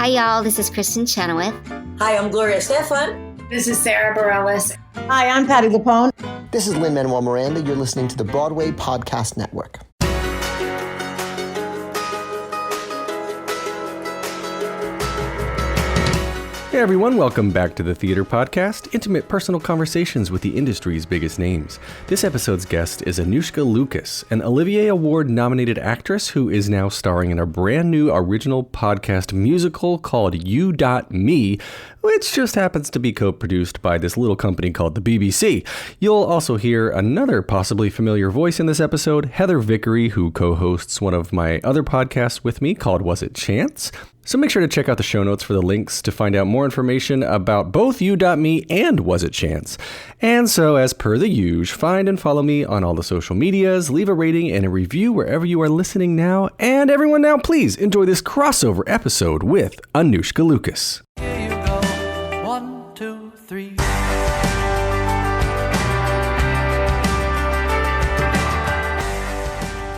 Hi, y'all. This is Kristen Chenoweth. Hi, I'm Gloria Stefan. This is Sarah Bareilles. Hi, I'm Patty Lapone. This is Lin-Manuel Miranda. You're listening to the Broadway Podcast Network. Hey everyone, welcome back to the Theater Podcast, intimate personal conversations with the industry's biggest names. This episode's guest is Anoushka Lucas, an Olivier Award-nominated actress who is now starring in a brand new original podcast musical called You.Me, which just happens to be co-produced by this little company called the BBC. You'll also hear another possibly familiar voice in this episode, Heather Vickery, who co-hosts one of my other podcasts with me called Was It Chance? So make sure to check out the show notes for the links to find out more information about both You.Me and Was It Chance. And so, as per the usual, find and follow me on all the social medias, leave a rating and a review wherever you are listening now, and everyone now please enjoy this crossover episode with Anoushka Lucas. Here you go. 1, 2, 3.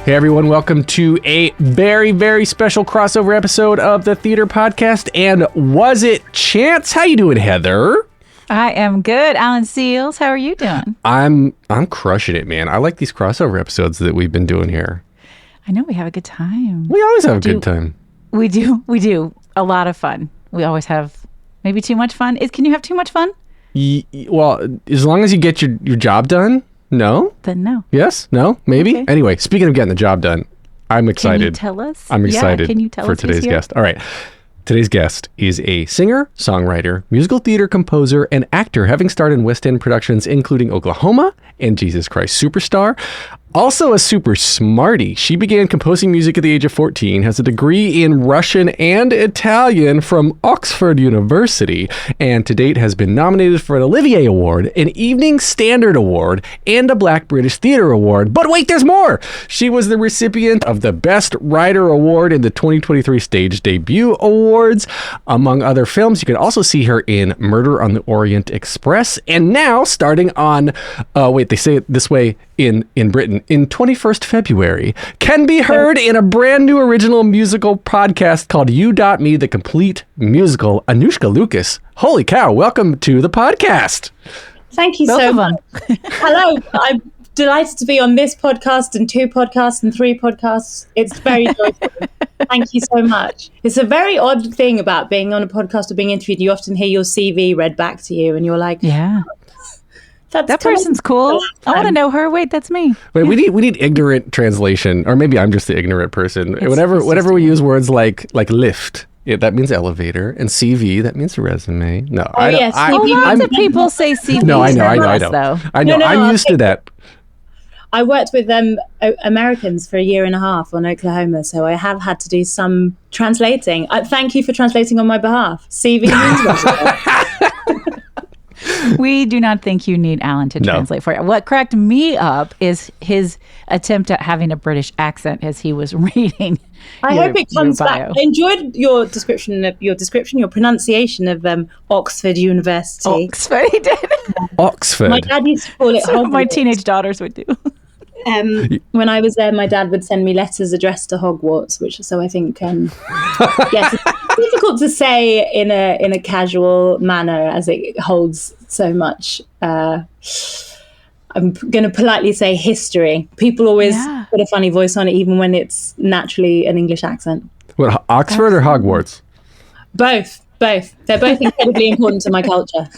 Hey everyone, welcome to a very, very special crossover episode of the Theater Podcast and Was It Chance? How you doing, Heather? I am good. Alan Seals, how are you doing? I'm crushing it, man. I like these crossover episodes that we've been doing here. I know we have a good time. We always have a good time. We do. A lot of fun. We always have maybe too much fun. Can you have too much fun? Well, as long as you get your job done. No? Then no. Yes? No? Maybe? Okay. Anyway, speaking of getting the job done, I'm excited. Can you tell us? I'm excited can you tell for us today's who's here? guest. All right. Today's guest is a singer, songwriter, musical theater composer, and actor, having starred in West End productions including Oklahoma and Jesus Christ Superstar. Also a super smarty. She began composing music at the age of 14, has a degree in Russian and Italian from Oxford University, and to date has been nominated for an Olivier Award, an Evening Standard Award, and a Black British Theatre Award. But wait, there's more! She was the recipient of the Best Writer Award in the 2023 Stage Debut Awards. Among other films, you can also see her in Murder on the Orient Express, and now starting on, they say it this way in Britain, in 21st February, can be heard in a brand new original musical podcast called You.Me, the complete musical. Anoushka Lucas, holy cow, welcome to the podcast. Thank you so much. Hello, I'm delighted to be on this podcast and 2 podcasts and 3 podcasts. It's very joyful. Thank you so much. It's a very odd thing about being on a podcast or being interviewed. You often hear your CV read back to you and you're like, yeah. That person's cool. I want to know her. Wait, that's me. Wait, we need ignorant translation, or maybe I'm just the ignorant person. Whenever we use words like lift, that means elevator, and CV, that means resume. No, I don't. Lots of people say CV. No, I know. I know. I'm used to that. I worked with Americans for 1.5 years on Oklahoma, so I have had to do some translating. Thank you for translating on my behalf. CV means what? We do not think you need Alan to translate for you. What cracked me up is his attempt at having a British accent as he was reading. I hope it comes back. I enjoyed your your pronunciation of Oxford University. Oxford, he did. Oxford. My dad used to call it. So my teenage daughters would do. When I was there, my dad would send me letters addressed to Hogwarts, so I think, yes, it's difficult to say in a casual manner as it holds so much. I'm going to politely say history. People always put a funny voice on it, even when it's naturally an English accent. What, Oxford or Hogwarts? Both. They're both incredibly important to my culture.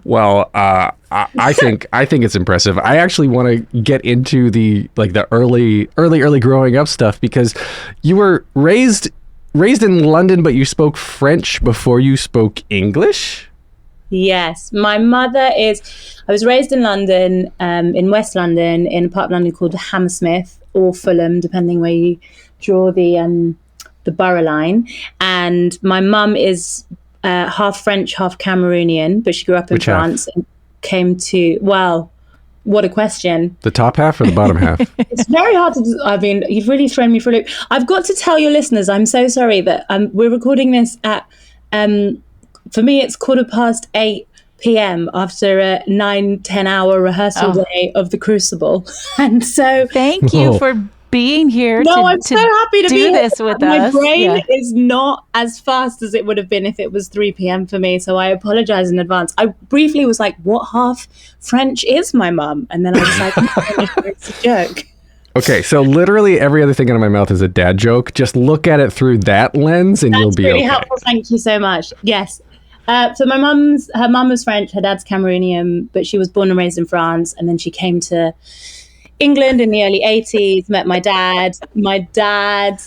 Well, I think it's impressive. I actually want to get into the early growing up stuff, because you were raised in London, but you spoke French before you spoke English. Yes, my mother I was raised in London, in West London, in a part of London called Hammersmith or Fulham, depending where you draw the borough line. And my mum is half French, half Cameroonian, but she grew up in France and came to, well, what a question. The top half or the bottom half? It's very hard to, you've really thrown me for a loop. I've got to tell your listeners, I'm so sorry that we're recording this at, for me, it's 8:15 p.m. after a 9-10 hour rehearsal day of The Crucible. And so thank you for being here No, to, I'm so happy to do be here. this with My us. brain Yeah. is not as fast as it would have been if it was 3 p.m. for me, so I apologize in advance. I briefly was like, what half French is my mum? And then I was like, it's a joke. Okay, so literally every other thing out of my mouth is a dad joke. Just look at it through that lens and you'll That's be really okay. helpful. Thank you so much. Yes. So her mum was French, her dad's Cameroonian, but she was born and raised in France. And then she came to England in the early 80s, met my dad. My dad,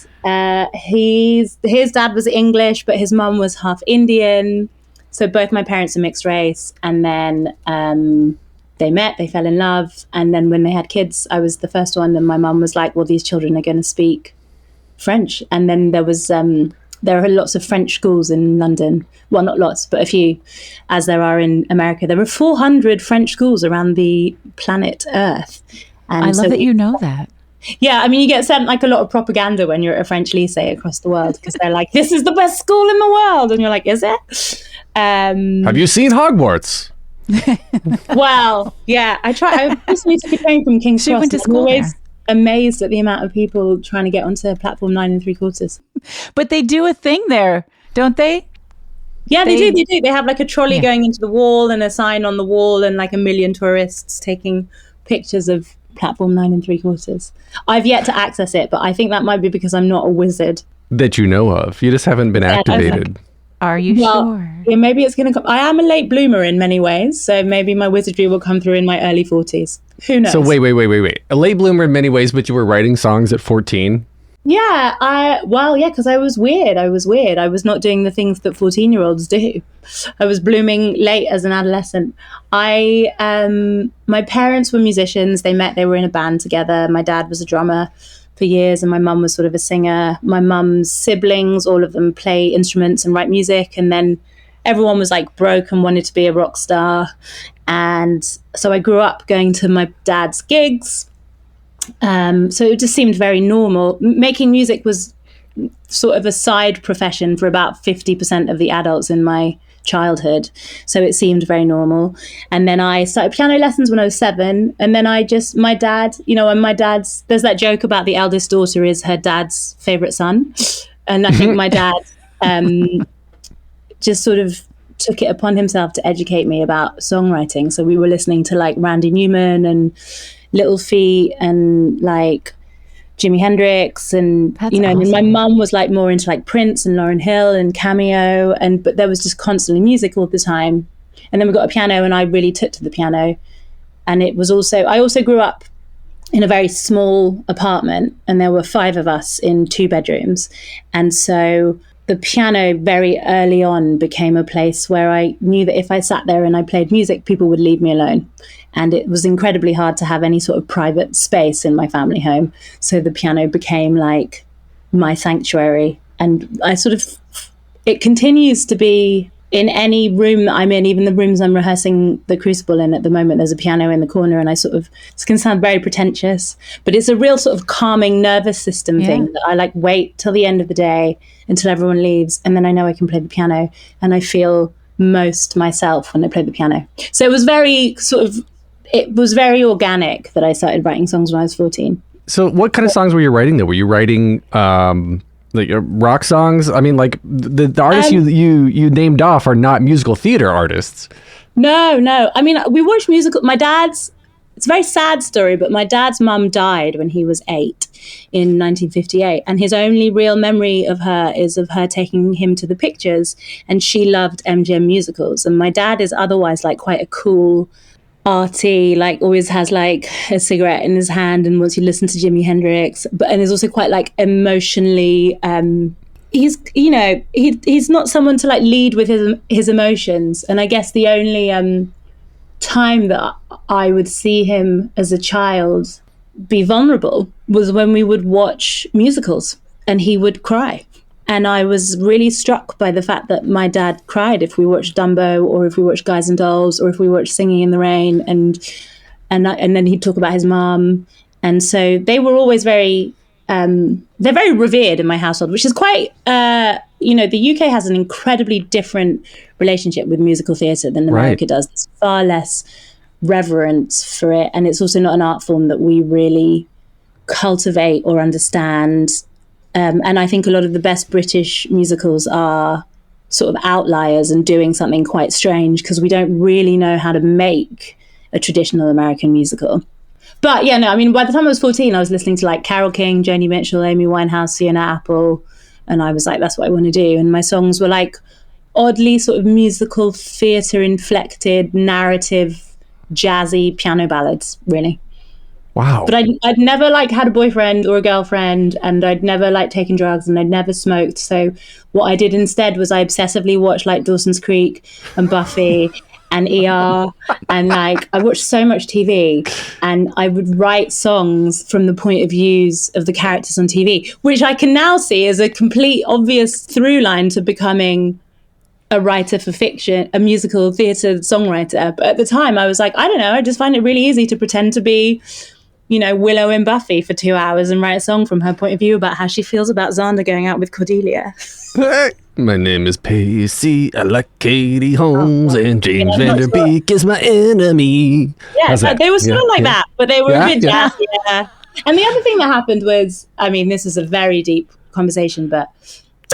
his dad was English, but his mum was half Indian. So both my parents are mixed race. And then they met, they fell in love. And then when they had kids, I was the first one. And my mum was like, well, these children are going to speak French. And then there are lots of French schools in London. Well, not lots, but a few, as there are in America. There are 400 French schools around the planet Earth. And I love that you know that. Yeah, I mean, you get sent like a lot of propaganda when you're at a French lycée across the world because they're like, this is the best school in the world. And you're like, is it? Have you seen Hogwarts? Well, yeah, I recently took a train from King's She Cross. went to I'm school always there. amazed at the amount of people trying to get onto platform 9 3/4. But they do a thing there, don't they? Yeah, they do. They have like a trolley going into the wall and a sign on the wall and like a million tourists taking pictures of platform 9 3/4. I've yet to access it, but I think that might be because I'm not a wizard. That you know of. You just haven't been activated. Are you sure? Yeah, maybe it's going to come. I am a late bloomer in many ways, so maybe my wizardry will come through in my early 40s. Who knows? So wait. A late bloomer in many ways, but you were writing songs at 14. Yeah, because I was weird. I was not doing the things that 14-year-olds do. I was blooming late as an adolescent. My parents were musicians. They were in a band together. My dad was a drummer for years and my mum was sort of a singer. My mum's siblings, all of them play instruments and write music. And then everyone was like broke and wanted to be a rock star. And so I grew up going to my dad's gigs. So it just seemed very normal. Making music was sort of a side profession for about 50% of the adults in my childhood. So it seemed very normal. And then I started piano lessons when I was 7. And then my dad, there's that joke about the eldest daughter is her dad's favorite son. And I think my dad just sort of took it upon himself to educate me about songwriting. So we were listening to like Randy Newman and Little Feat and like Jimi Hendrix and That's I mean, my awesome. mum was like more into like Prince and Lauryn Hill and Cameo but there was just constantly music all the time. And then we got a piano and I really took to the piano. And I also grew up in a very small apartment and there were 5 of us in 2 bedrooms. And so the piano very early on became a place where I knew that if I sat there and I played music, people would leave me alone. And it was incredibly hard to have any sort of private space in my family home. So the piano became like my sanctuary. And it continues to be in any room that I'm in, even the rooms I'm rehearsing the Crucible in at the moment, there's a piano in the corner. And this can sound very pretentious, but it's a real sort of calming nervous system thing that I like wait till the end of the day until everyone leaves. And then I know I can play the piano and I feel most myself when I play the piano. So it was very organic that I started writing songs when I was 14. So what kind of songs were you writing though? Were you writing like rock songs? I mean, like the artists you named off are not musical theater artists. No. I mean, we watched musical. It's a very sad story, but my dad's mum died when he was 8 in 1958. And his only real memory of her is of her taking him to the pictures. And she loved MGM musicals. And my dad is otherwise like quite a cool, arty, like always has like a cigarette in his hand and wants you to listen to Jimi Hendrix, and is also quite like emotionally he's not someone to like lead with his emotions. And I guess the only time that I would see him as a child be vulnerable was when we would watch musicals and he would cry. And I was really struck by the fact that my dad cried if we watched Dumbo or if we watched Guys and Dolls or if we watched Singing in the Rain. And then he'd talk about his mom. And so they were always they're very revered in my household, which is quite, the UK has an incredibly different relationship with musical theatre than America does. There's far less reverence for it. And it's also not an art form that we really cultivate or understand. And I think a lot of the best British musicals are sort of outliers and doing something quite strange because we don't really know how to make a traditional American musical. But yeah, no, I mean, by the time I was 14, I was listening to like Carole King, Joni Mitchell, Amy Winehouse, Fiona Apple, and I was like, that's what I want to do. And my songs were like oddly sort of musical theatre inflected, narrative, jazzy piano ballads, really. Wow. But I'd never like had a boyfriend or a girlfriend, and I'd never like taken drugs, and I'd never smoked. So what I did instead was I obsessively watched like Dawson's Creek and Buffy and ER, and like I watched so much TV, and I would write songs from the point of views of the characters on TV, which I can now see as a complete obvious through line to becoming a writer for fiction, a musical theatre songwriter. But at the time I was like, I don't know, I just find it really easy to pretend to be, you know, Willow in Buffy for 2 hours and write a song from her point of view about how she feels about Xander going out with Cordelia. My name is Pacey. I like Katie Holmes, and James Vanderbeek is my enemy. Yeah, they were sort of like that, but they were a bit jazzy. Yeah. And the other thing that happened was, I mean, this is a very deep conversation, but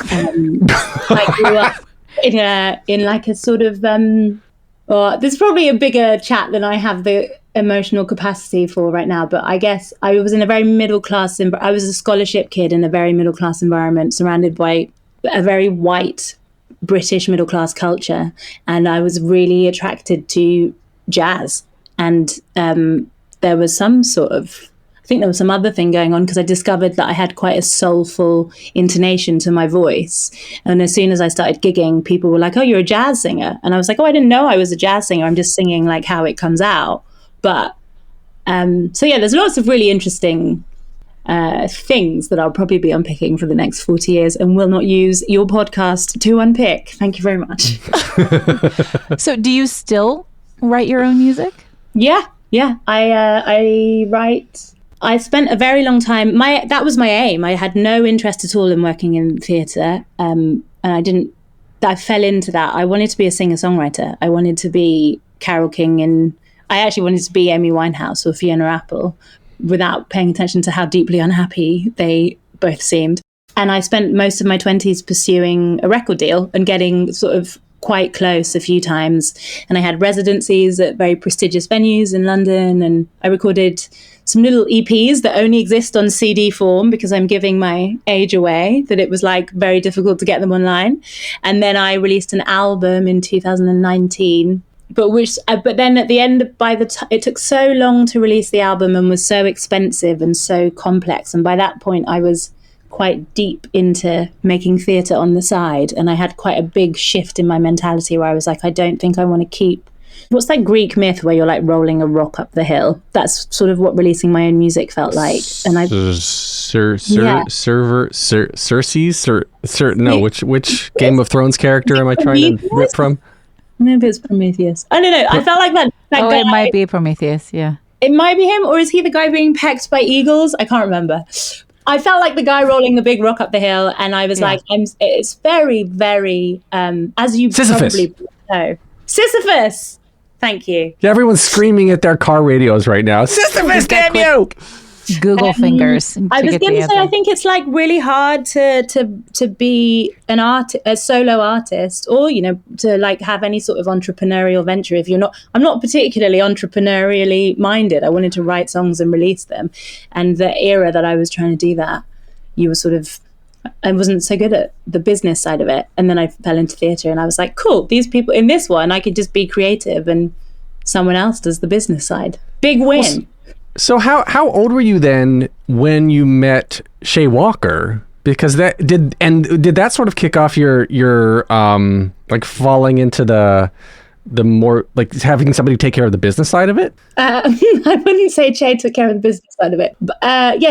I grew up in like a sort of, there's probably a bigger chat than I have the emotional capacity for right now, but I guess I was in a very middle class, I was a scholarship kid in a very middle class environment surrounded by a very white British middle class culture, and I was really attracted to jazz, and there was some sort of, I think there was some other thing going on because I discovered that I had quite a soulful intonation to my voice, and as soon as I started gigging, people were like, oh, you're a jazz singer, and I was like, oh, I didn't know I was a jazz singer, I'm just singing like how it comes out. But so yeah, there's lots of really interesting things that I'll probably be unpicking for the next 40 years and will not use your podcast to unpick. Thank you very much. So do you still write your own music? Yeah. I write. I spent a very long time. That was my aim. I had no interest at all in working in theatre, and I fell into that. I wanted to be a singer-songwriter. I wanted to be Carole King, and I actually wanted to be Amy Winehouse or Fiona Apple, without paying attention to how deeply unhappy they both seemed. And I spent most of my 20s pursuing a record deal and getting sort of quite close a few times. And I had residencies at very prestigious venues in London, and I recorded some little EPs that only exist on CD form because I'm giving my age away, that it was like very difficult to get them online. And then I released an album in 2019, but then at the end, it took so long to release the album and was so expensive and so complex. And by that point, I was quite deep into making theatre on the side. And I had quite a big shift in my mentality where I was like, I don't think I want to keep... What's that Greek myth where you're like rolling a rock up the hill? That's sort of what releasing my own music felt like. And which Game of Thrones character am I trying to rip from? Maybe it's Prometheus. I don't know. I felt like that guy, it might be Prometheus, yeah. It might be him, or is he the guy being pecked by eagles? I can't remember. I felt like the guy rolling the big rock up the hill, and I was like, it's very, very, as you Sisyphus. Probably know. Sisyphus! Thank you. Yeah, everyone's screaming at their car radios right now. Sisyphus, damn you! Google fingers. I was going to say, I think it's like really hard to be a solo artist, or, you know, to like have any sort of entrepreneurial venture. If you're not, I'm not particularly entrepreneurially minded. I wanted to write songs and release them. And the era that I was trying to do that, I wasn't so good at the business side of it. And then I fell into theatre, and I was like, cool, these people in this one, I could just be creative and someone else does the business side. Big win. So how old were you then when you met Shay Walker? Because did that sort of kick off your like falling into the more like having somebody take care of the business side of it? I wouldn't say Shay took care of the business side of it. But,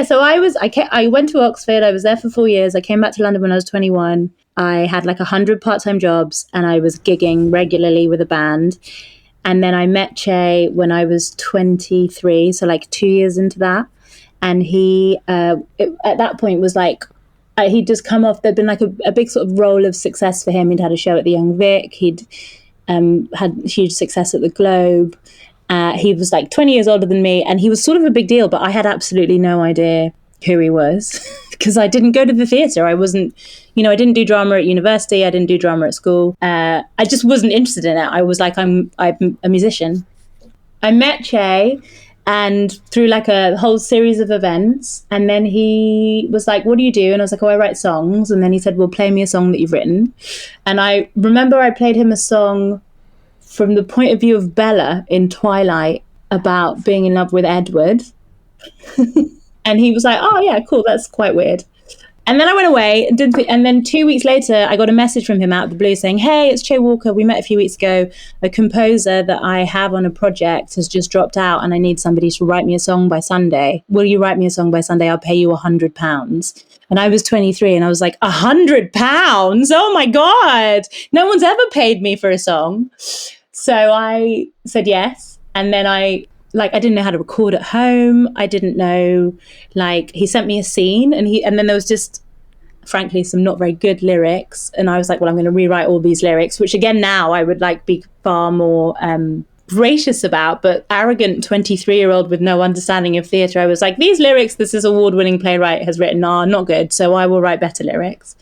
so I went to Oxford. I was there for 4 years. I came back to London when I was 21. I had like 100 part-time jobs, and I was gigging regularly with a band. And then I met Che when I was 23, so like 2 years into that. And he, at that point, was like, he'd just come off, there'd been like a big sort of roll of success for him. He'd had a show at the Young Vic. He'd had huge success at the Globe. He was like 20 years older than me, and he was sort of a big deal, but I had absolutely no idea who he was because I didn't go to the theatre. I wasn't, I didn't do drama at university. I didn't do drama at school. I just wasn't interested in it. I was like, I'm a musician. I met Che and through like a whole series of events. And then he was like, what do you do? And I was like, oh, I write songs. And then he said, well, play me a song that you've written. And I remember I played him a song from the point of view of Bella in Twilight about being in love with Edward. And he was like, oh, yeah, cool. That's quite weird. And then I went away and then 2 weeks later, I got a message from him out of the blue saying, hey, it's Che Walker. We met a few weeks ago. A composer that I have on a project has just dropped out and I need somebody to write me a song by Sunday. Will you write me a song by Sunday? I'll pay you £100. And I was 23 and I was like, £100? Oh my God. No one's ever paid me for a song. So I said yes. And then I didn't know how to record at home. I didn't know, he sent me a scene and then there was just, frankly, some not very good lyrics. And I was like, well, I'm going to rewrite all these lyrics, which again, now I would be far more gracious about, but arrogant 23-year-old with no understanding of theatre. I was like, these lyrics, this is award-winning playwright has written are not good. So I will write better lyrics.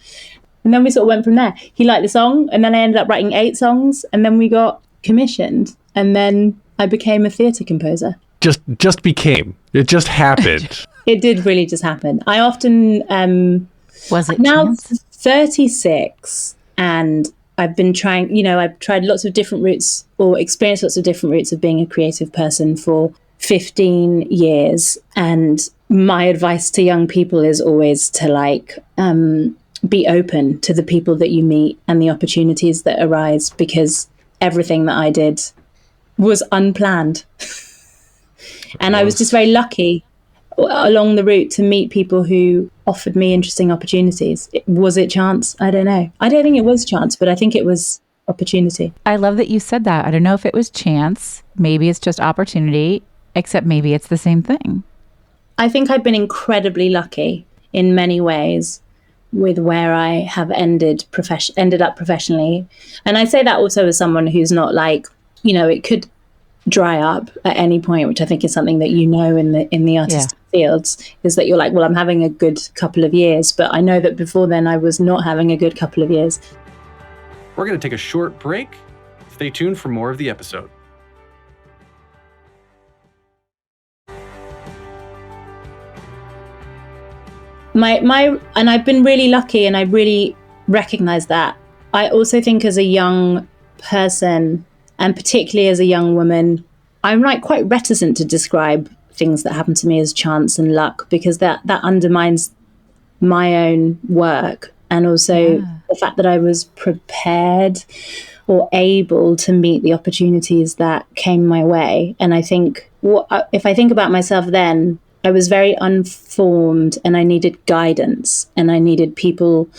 And then we sort of went from there. He liked the song. And then I ended up writing 8 songs and then we got commissioned. And then I became a theatre composer. Just became. It just happened. It did really just happen. I often was it now chance? 36, and I've been trying. I've tried lots of different routes or experienced lots of different routes of being a creative person for 15 years. And my advice to young people is always to be open to the people that you meet and the opportunities that arise, because everything that I did was unplanned. And I was just very lucky along the route to meet people who offered me interesting opportunities. Was it chance? I don't know. I don't think it was chance, but I think it was opportunity. I love that you said that. I don't know if it was chance. Maybe it's just opportunity, except maybe it's the same thing. I think I've been incredibly lucky in many ways with where I have ended up professionally. And I say that also as someone who's not it could dry up at any point, which I think is something that in the artistic fields, is that you're like, well, I'm having a good couple of years, but I know that before then I was not having a good couple of years. We're going to take a short break. Stay tuned for more of the episode. And I've been really lucky, and I really recognize that. I also think as a young person, and particularly as a young woman, I'm quite reticent to describe things that happen to me as chance and luck, because that undermines my own work, and also the fact that I was prepared or able to meet the opportunities that came my way. And I think if I think about myself then, I was very unformed and I needed guidance and I needed people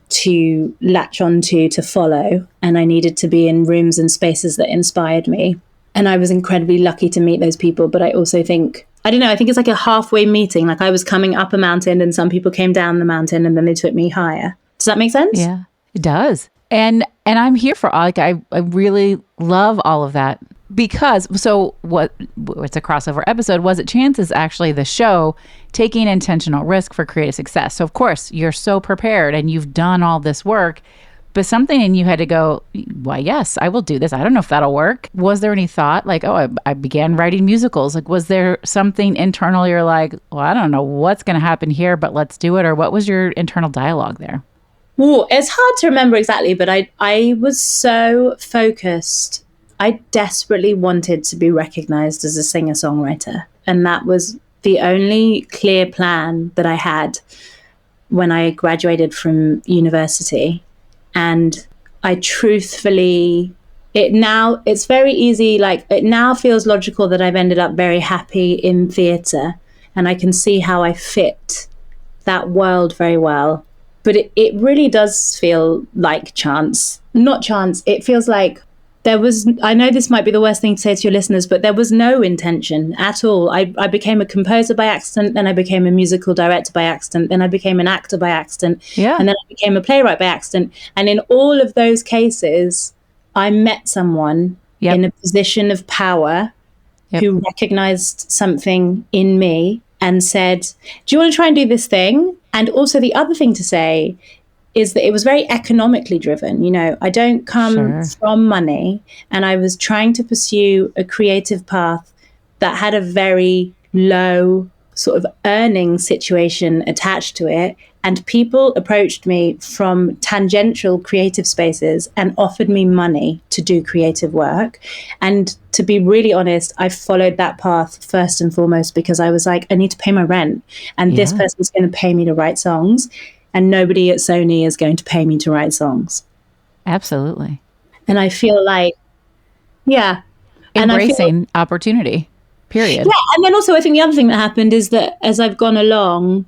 to latch onto, to follow, and I needed to be in rooms and spaces that inspired me. And I was incredibly lucky to meet those people. But I also think, I don't know, I think it's like a halfway meeting. I was coming up a mountain and some people came down the mountain and then they took me higher. Does that make sense? Yeah, it does. And I'm here for all, I really love all of that. Because, so it's a crossover episode. Was It Chance is actually the show taking intentional risk for creative success. So of course you're so prepared and you've done all this work, but something in you had to go, why, yes, I will do this. I don't know if that'll work. Was there any thought I began writing musicals? Was there something internal you're like, well, I don't know what's going to happen here, but let's do it? Or what was your internal dialogue there? Well, it's hard to remember exactly, but I was so focused. I desperately wanted to be recognized as a singer-songwriter. And that was the only clear plan that I had when I graduated from university. And I truthfully, it's very easy, it now feels logical that I've ended up very happy in theatre. And I can see how I fit that world very well. But it really does feel like chance. Not chance, it feels like I know this might be the worst thing to say to your listeners, but there was no intention at all. I became a composer by accident, then I became a musical director by accident, then I became an actor by accident, and then I became a playwright by accident. And in all of those cases, I met someone in a position of power who recognized something in me and said, do you want to try and do this thing? And also the other thing to say is that it was very economically driven. You know, I don't come from money, and I was trying to pursue a creative path that had a very low sort of earning situation attached to it. And people approached me from tangential creative spaces and offered me money to do creative work. And to be really honest, I followed that path first and foremost because I was like, I need to pay my rent. And this person's going to pay me to write songs. And nobody at Sony is going to pay me to write songs. Absolutely. And I feel like, embracing opportunity, period. Yeah. And then also I think the other thing that happened is that as I've gone along,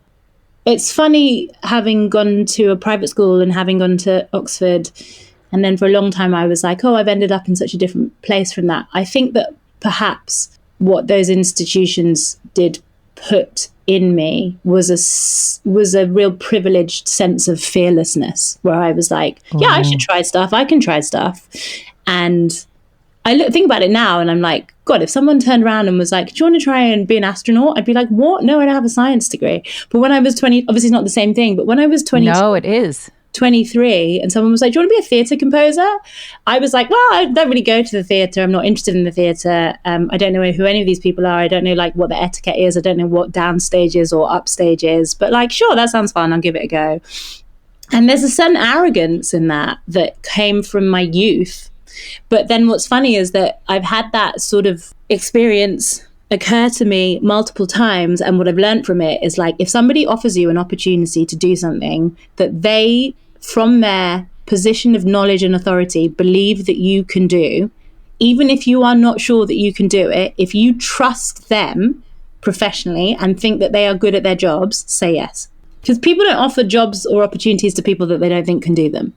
it's funny having gone to a private school and having gone to Oxford. And then for a long time, I was like, oh, I've ended up in such a different place from that. I think that perhaps what those institutions did put in me was a real privileged sense of fearlessness, where I was like, I should try stuff. I can try stuff. And I think about it now and I'm like, God, if someone turned around and was like, do you want to try and be an astronaut? I'd be like, what? No, I don't have a science degree. But when I was 20, obviously it's not the same thing, but when I was 22, no, it is 23 and someone was like, do you want to be a theatre composer? I was like, well, I don't really go to the theatre. I'm not interested in the theatre. I don't know who any of these people are. I don't know like what the etiquette is. I don't know what downstage is or upstage is, but like, sure, that sounds fun. I'll give it a go. And there's a certain arrogance in that came from my youth. But then what's funny is that I've had that sort of experience occur to me multiple times. And what I've learned from it is like, if somebody offers you an opportunity to do something that they, from their position of knowledge and authority, believe that you can do, even if you are not sure that you can do it, if you trust them professionally and think that they are good at their jobs, say yes. Because people don't offer jobs or opportunities to people that they don't think can do them.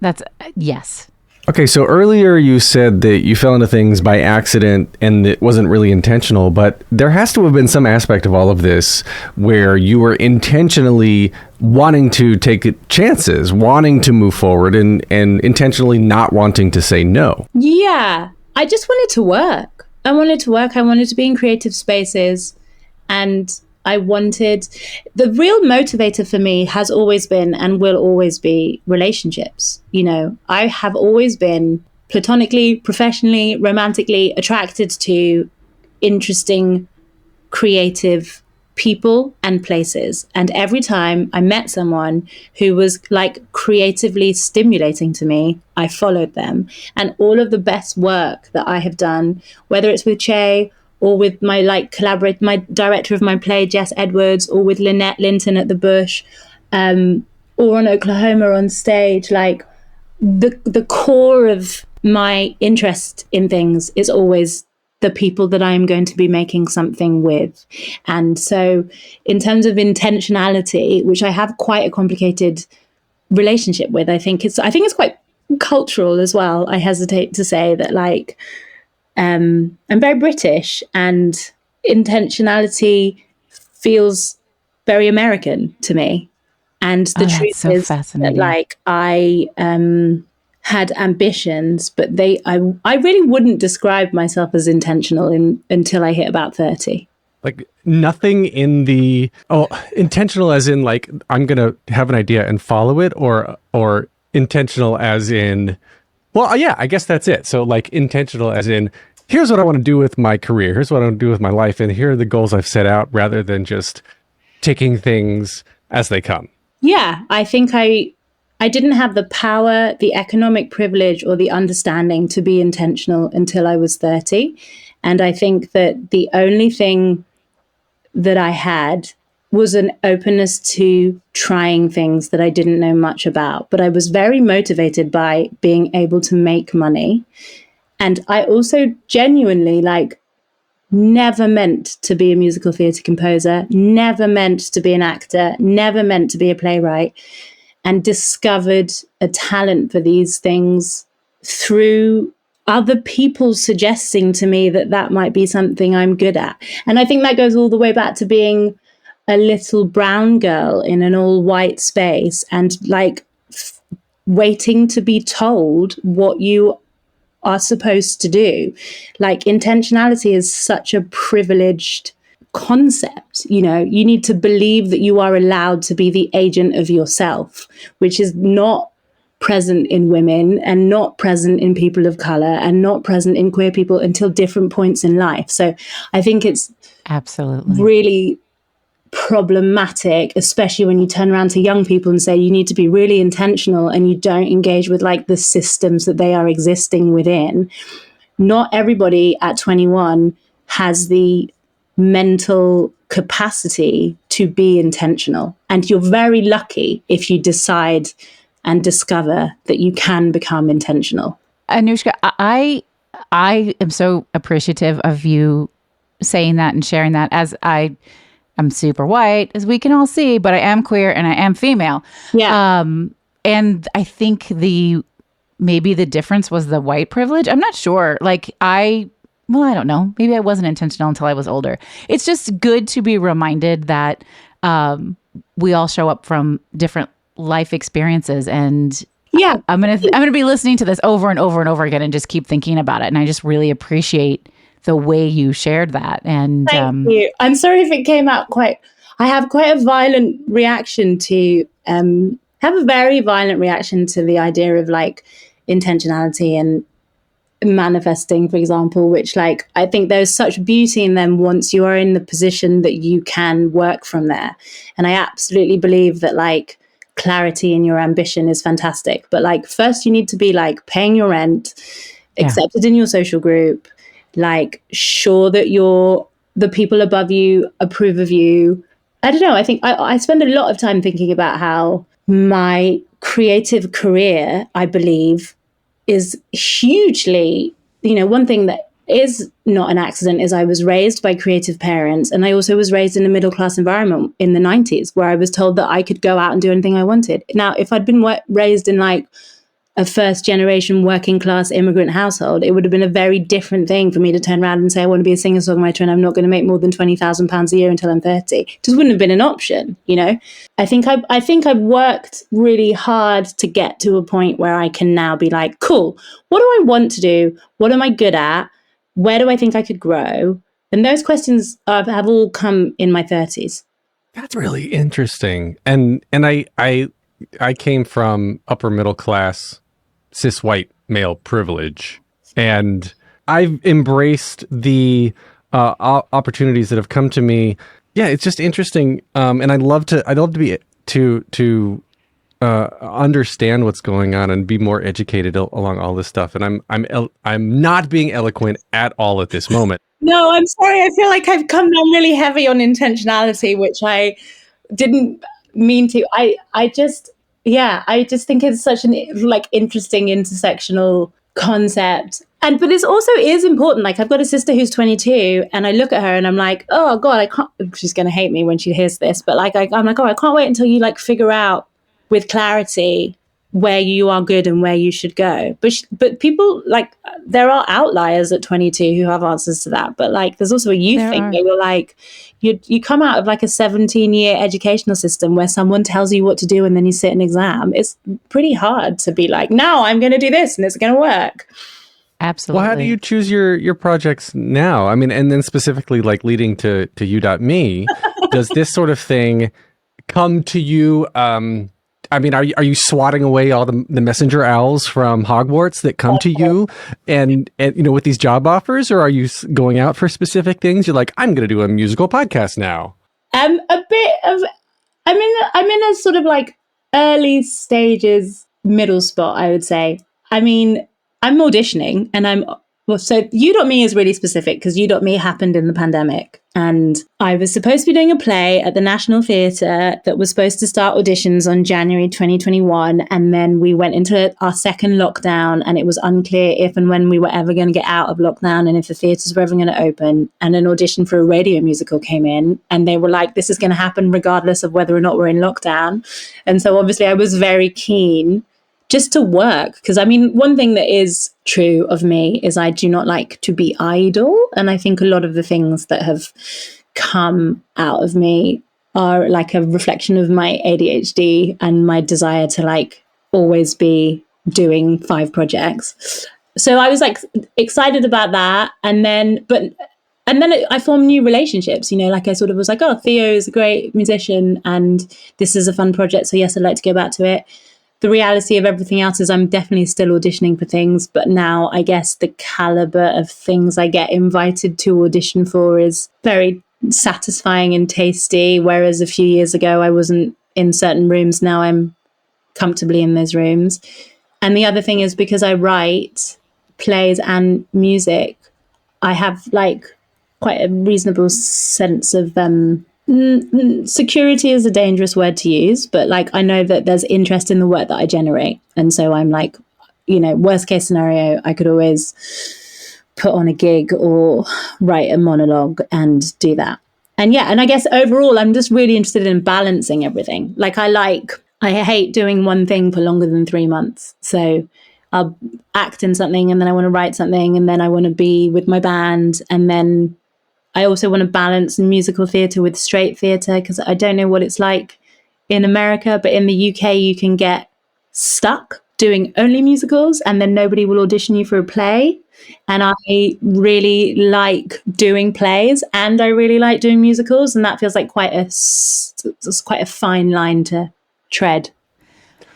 That's yes. Okay, so earlier you said that you fell into things by accident and it wasn't really intentional, but there has to have been some aspect of all of this where you were intentionally wanting to take chances, wanting to move forward and intentionally not wanting to say no. Yeah, I just wanted to work. I wanted to be in creative spaces, and I wanted, the real motivator for me has always been and will always be relationships. You know, I have always been platonically, professionally, romantically attracted to interesting, creative people and places. And every time I met someone who was like creatively stimulating to me, I followed them. And all of the best work that I have done, whether it's with Che or with my my director of my play, Jess Edwards, or with Lynette Linton at the Bush, or on Oklahoma on stage, like the core of my interest in things is always the people that I am going to be making something with. And so in terms of intentionality, which I have quite a complicated relationship with, I think it's quite cultural as well. I hesitate to say that, like, I'm very British, and intentionality feels very American to me. And the truth is that, like, I had ambitions, but I really wouldn't describe myself as intentional until I hit about 30. Like nothing in the intentional as in like I'm gonna have an idea and follow it, or intentional as in, well, yeah, I guess that's it. So like intentional as in, here's what I want to do with my career, here's what I want to do with my life, and here are the goals I've set out, rather than just taking things as they come. Yeah, I think I didn't have the power, the economic privilege, or the understanding to be intentional until I was 30. And I think that the only thing that I had was an openness to trying things that I didn't know much about. But I was very motivated by being able to make money. And I also genuinely, like, never meant to be a musical theatre composer, never meant to be an actor, never meant to be a playwright, and discovered a talent for these things through other people suggesting to me that that might be something I'm good at. And I think that goes all the way back to being a little brown girl in an all white space and like waiting to be told what you are supposed to do. Like, intentionality is such a privileged concept. You know, you need to believe that you are allowed to be the agent of yourself, which is not present in women and not present in people of color and not present in queer people until different points in life. So I think it's Absolutely. really problematic, especially when you turn around to young people and say you need to be really intentional and you don't engage with like the systems that they are existing within. Not everybody at 21 has the mental capacity to be intentional, and you're very lucky if you decide and discover that you can become intentional. Anoushka, I am so appreciative of you saying that and sharing that, as I'm super white, as we can all see, but I am queer and I am female. Yeah. And I think maybe the difference was the white privilege. I'm not sure. Like I don't know. Maybe I wasn't intentional until I was older. It's just good to be reminded that we all show up from different life experiences. And Yeah. I'm gonna be listening to this over and over and over again and just keep thinking about it. And I just really appreciate the way you shared that. And Thank you. I'm sorry if it came out I have quite a violent reaction to, have a very violent reaction to the idea of like intentionality and manifesting, for example, which like, I think there's such beauty in them once you are in the position that you can work from there. And I absolutely believe that like clarity in your ambition is fantastic. But like, first you need to be like paying your rent, accepted in your social group, like sure that the people above you approve of you. I don't know. I think I spend a lot of time thinking about how my creative career, I believe, is hugely, one thing that is not an accident is I was raised by creative parents. And I also was raised in a middle class environment in the 90s where I was told that I could go out and do anything I wanted. Now, if I'd been raised in like a first generation working class immigrant household, it would have been a very different thing for me to turn around and say, I want to be a singer songwriter and I'm not going to make more than £20,000 a year until I'm 30. It just wouldn't have been an option, I think I've worked really hard to get to a point where I can now be like, cool, what do I want to do? What am I good at? Where do I think I could grow? And those questions have all come in my 30s. That's really interesting. And I came from upper middle class, cis white male privilege, and I've embraced the opportunities that have come to me. Yeah, it's just interesting, and I'd love to be to understand what's going on and be more educated along all this stuff. And I'm not being eloquent at all at this moment. No, I'm sorry. I feel like I've come down really heavy on intentionality, which I didn't mean to. I just think it's such an like interesting intersectional concept. But this also is important. Like I've got a sister who's 22 and I look at her and I'm like, oh God, I can't, she's going to hate me when she hears this, but like, I'm like, oh, I can't wait until you like figure out with clarity where you are good and where you should go. But people like, there are outliers at 22 who have answers to that. But like, there's also a youth thing where you're like, you come out of like a 17-year educational system where someone tells you what to do and then you sit an exam. It's pretty hard to be like, no, I'm going to do this and it's going to work. Absolutely. Well, how do you choose your projects now? I mean, and then specifically like leading to you.me, does this sort of thing come to you? I mean, are you swatting away all the messenger owls from Hogwarts that come to you and with these job offers, or are you going out for specific things? You're like, I'm going to do a musical podcast now. A bit of, I'm in a sort of like early stages, middle spot, I would say. I mean, I'm auditioning and so U.me is really specific because U.me happened in the pandemic and I was supposed to be doing a play at the National Theatre that was supposed to start auditions on January 2021. And then we went into our second lockdown and it was unclear if and when we were ever going to get out of lockdown and if the theatres were ever going to open. And an audition for a radio musical came in and they were like, this is going to happen regardless of whether or not we're in lockdown. And so obviously I was very keen just to work. Because I mean, one thing that is true of me is I do not like to be idle. And I think a lot of the things that have come out of me are like a reflection of my ADHD and my desire to like always be doing 5 projects. so I was like excited about that. And then I formed new relationships, like I sort of was like, oh, Theo is a great musician and this is a fun project. So yes, I'd like to go back to it. The reality of everything else is I'm definitely still auditioning for things, but now I guess the caliber of things I get invited to audition for is very satisfying and tasty. Whereas a few years ago, I wasn't in certain rooms. Now I'm comfortably in those rooms. And the other thing is because I write plays and music, I have like quite a reasonable sense of security is a dangerous word to use, but like I know that there's interest in the work that I generate. And so I'm like, worst case scenario, I could always put on a gig or write a monologue and do that. And I guess overall, I'm just really interested in balancing everything. Like I hate doing one thing for longer than 3 months. So I'll act in something and then I want to write something and then I want to be with my band. And then I also want to balance musical theatre with straight theatre because I don't know what it's like in America, but in the UK, you can get stuck doing only musicals and then nobody will audition you for a play. And I really like doing plays and I really like doing musicals. And that feels like quite a fine line to tread.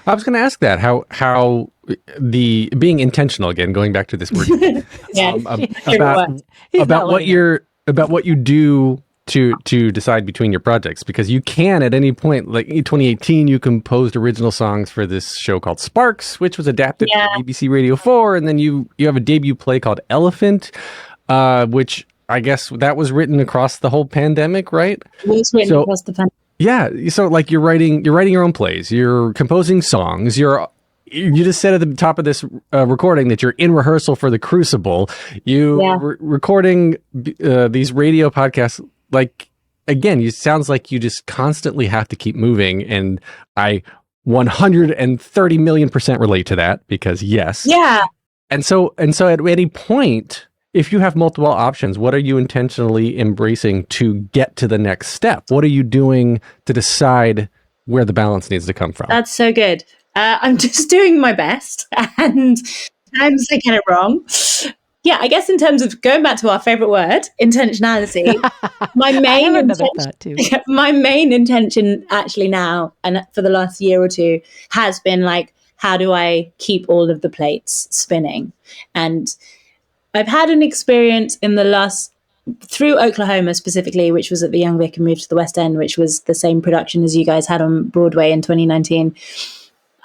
I was going to ask that how the being intentional again, going back to this word, about what you do to decide between your projects, because you can at any point, like in 2018, you composed original songs for this show called Sparks, which was adapted to BBC Radio 4, and then you have a debut play called Elephant, which I guess that was written across the whole pandemic, right? It was written across the pandemic. Yeah, so like you're writing your own plays, you're composing songs, you just said at the top of this recording that you're in rehearsal for The Crucible. Recording these radio podcasts. Like, again, it sounds like you just constantly have to keep moving. And I 130 million% relate to that because yes. Yeah. And so at any point, if you have multiple options, what are you intentionally embracing to get to the next step? What are you doing to decide where the balance needs to come from? That's so good. I'm just doing my best and sometimes I get it wrong. Yeah, I guess in terms of going back to our favorite word, intentionality, my main intention actually now and for the last year or two has been like, how do I keep all of the plates spinning? And I've had an experience through Oklahoma specifically, which was at the Young Vic and moved to the West End, which was the same production as you guys had on Broadway in 2019.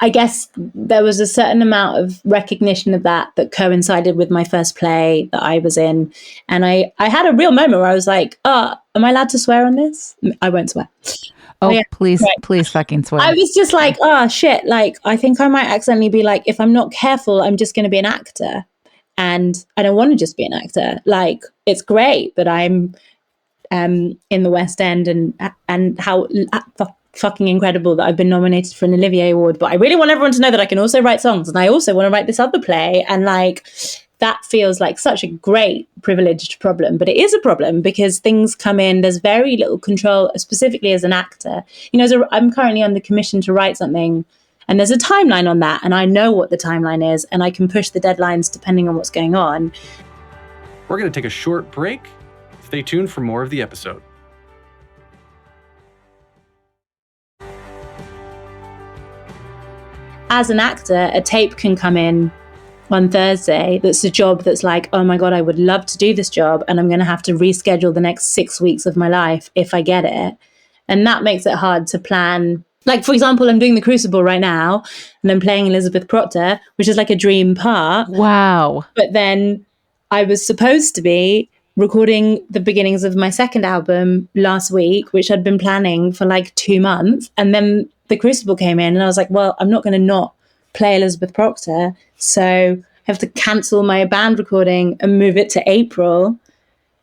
I guess there was a certain amount of recognition of that coincided with my first play that I was in. And I had a real moment where I was like, am I allowed to swear on this? I won't swear. Oh, yeah, please fucking swear. I was just like, oh, shit. Like, I think I might accidentally be like, if I'm not careful, I'm just going to be an actor. And I don't want to just be an actor. Like, it's great, but I'm in the West End and how fucking incredible that I've been nominated for an Olivier Award. But I really want everyone to know that I can also write songs and I also want to write this other play. And like, that feels like such a great privileged problem. But it is a problem because things come in, there's very little control, specifically as an actor. I'm currently under commission to write something and there's a timeline on that. And I know what the timeline is and I can push the deadlines depending on what's going on. We're going to take a short break. Stay tuned for more of the episode. As an actor, a tape can come in on Thursday that's a job that's like, oh my God, I would love to do this job and I'm going to have to reschedule the next 6 weeks of my life if I get it. And that makes it hard to plan. Like, for example, I'm doing The Crucible right now and I'm playing Elizabeth Proctor, which is like a dream part. Wow. But then I was supposed to be recording the beginnings of my second album last week, which I'd been planning for like 2 months. And then The Crucible came in and I was like, well, I'm not going to not play Elizabeth Proctor. So I have to cancel my band recording and move it to April.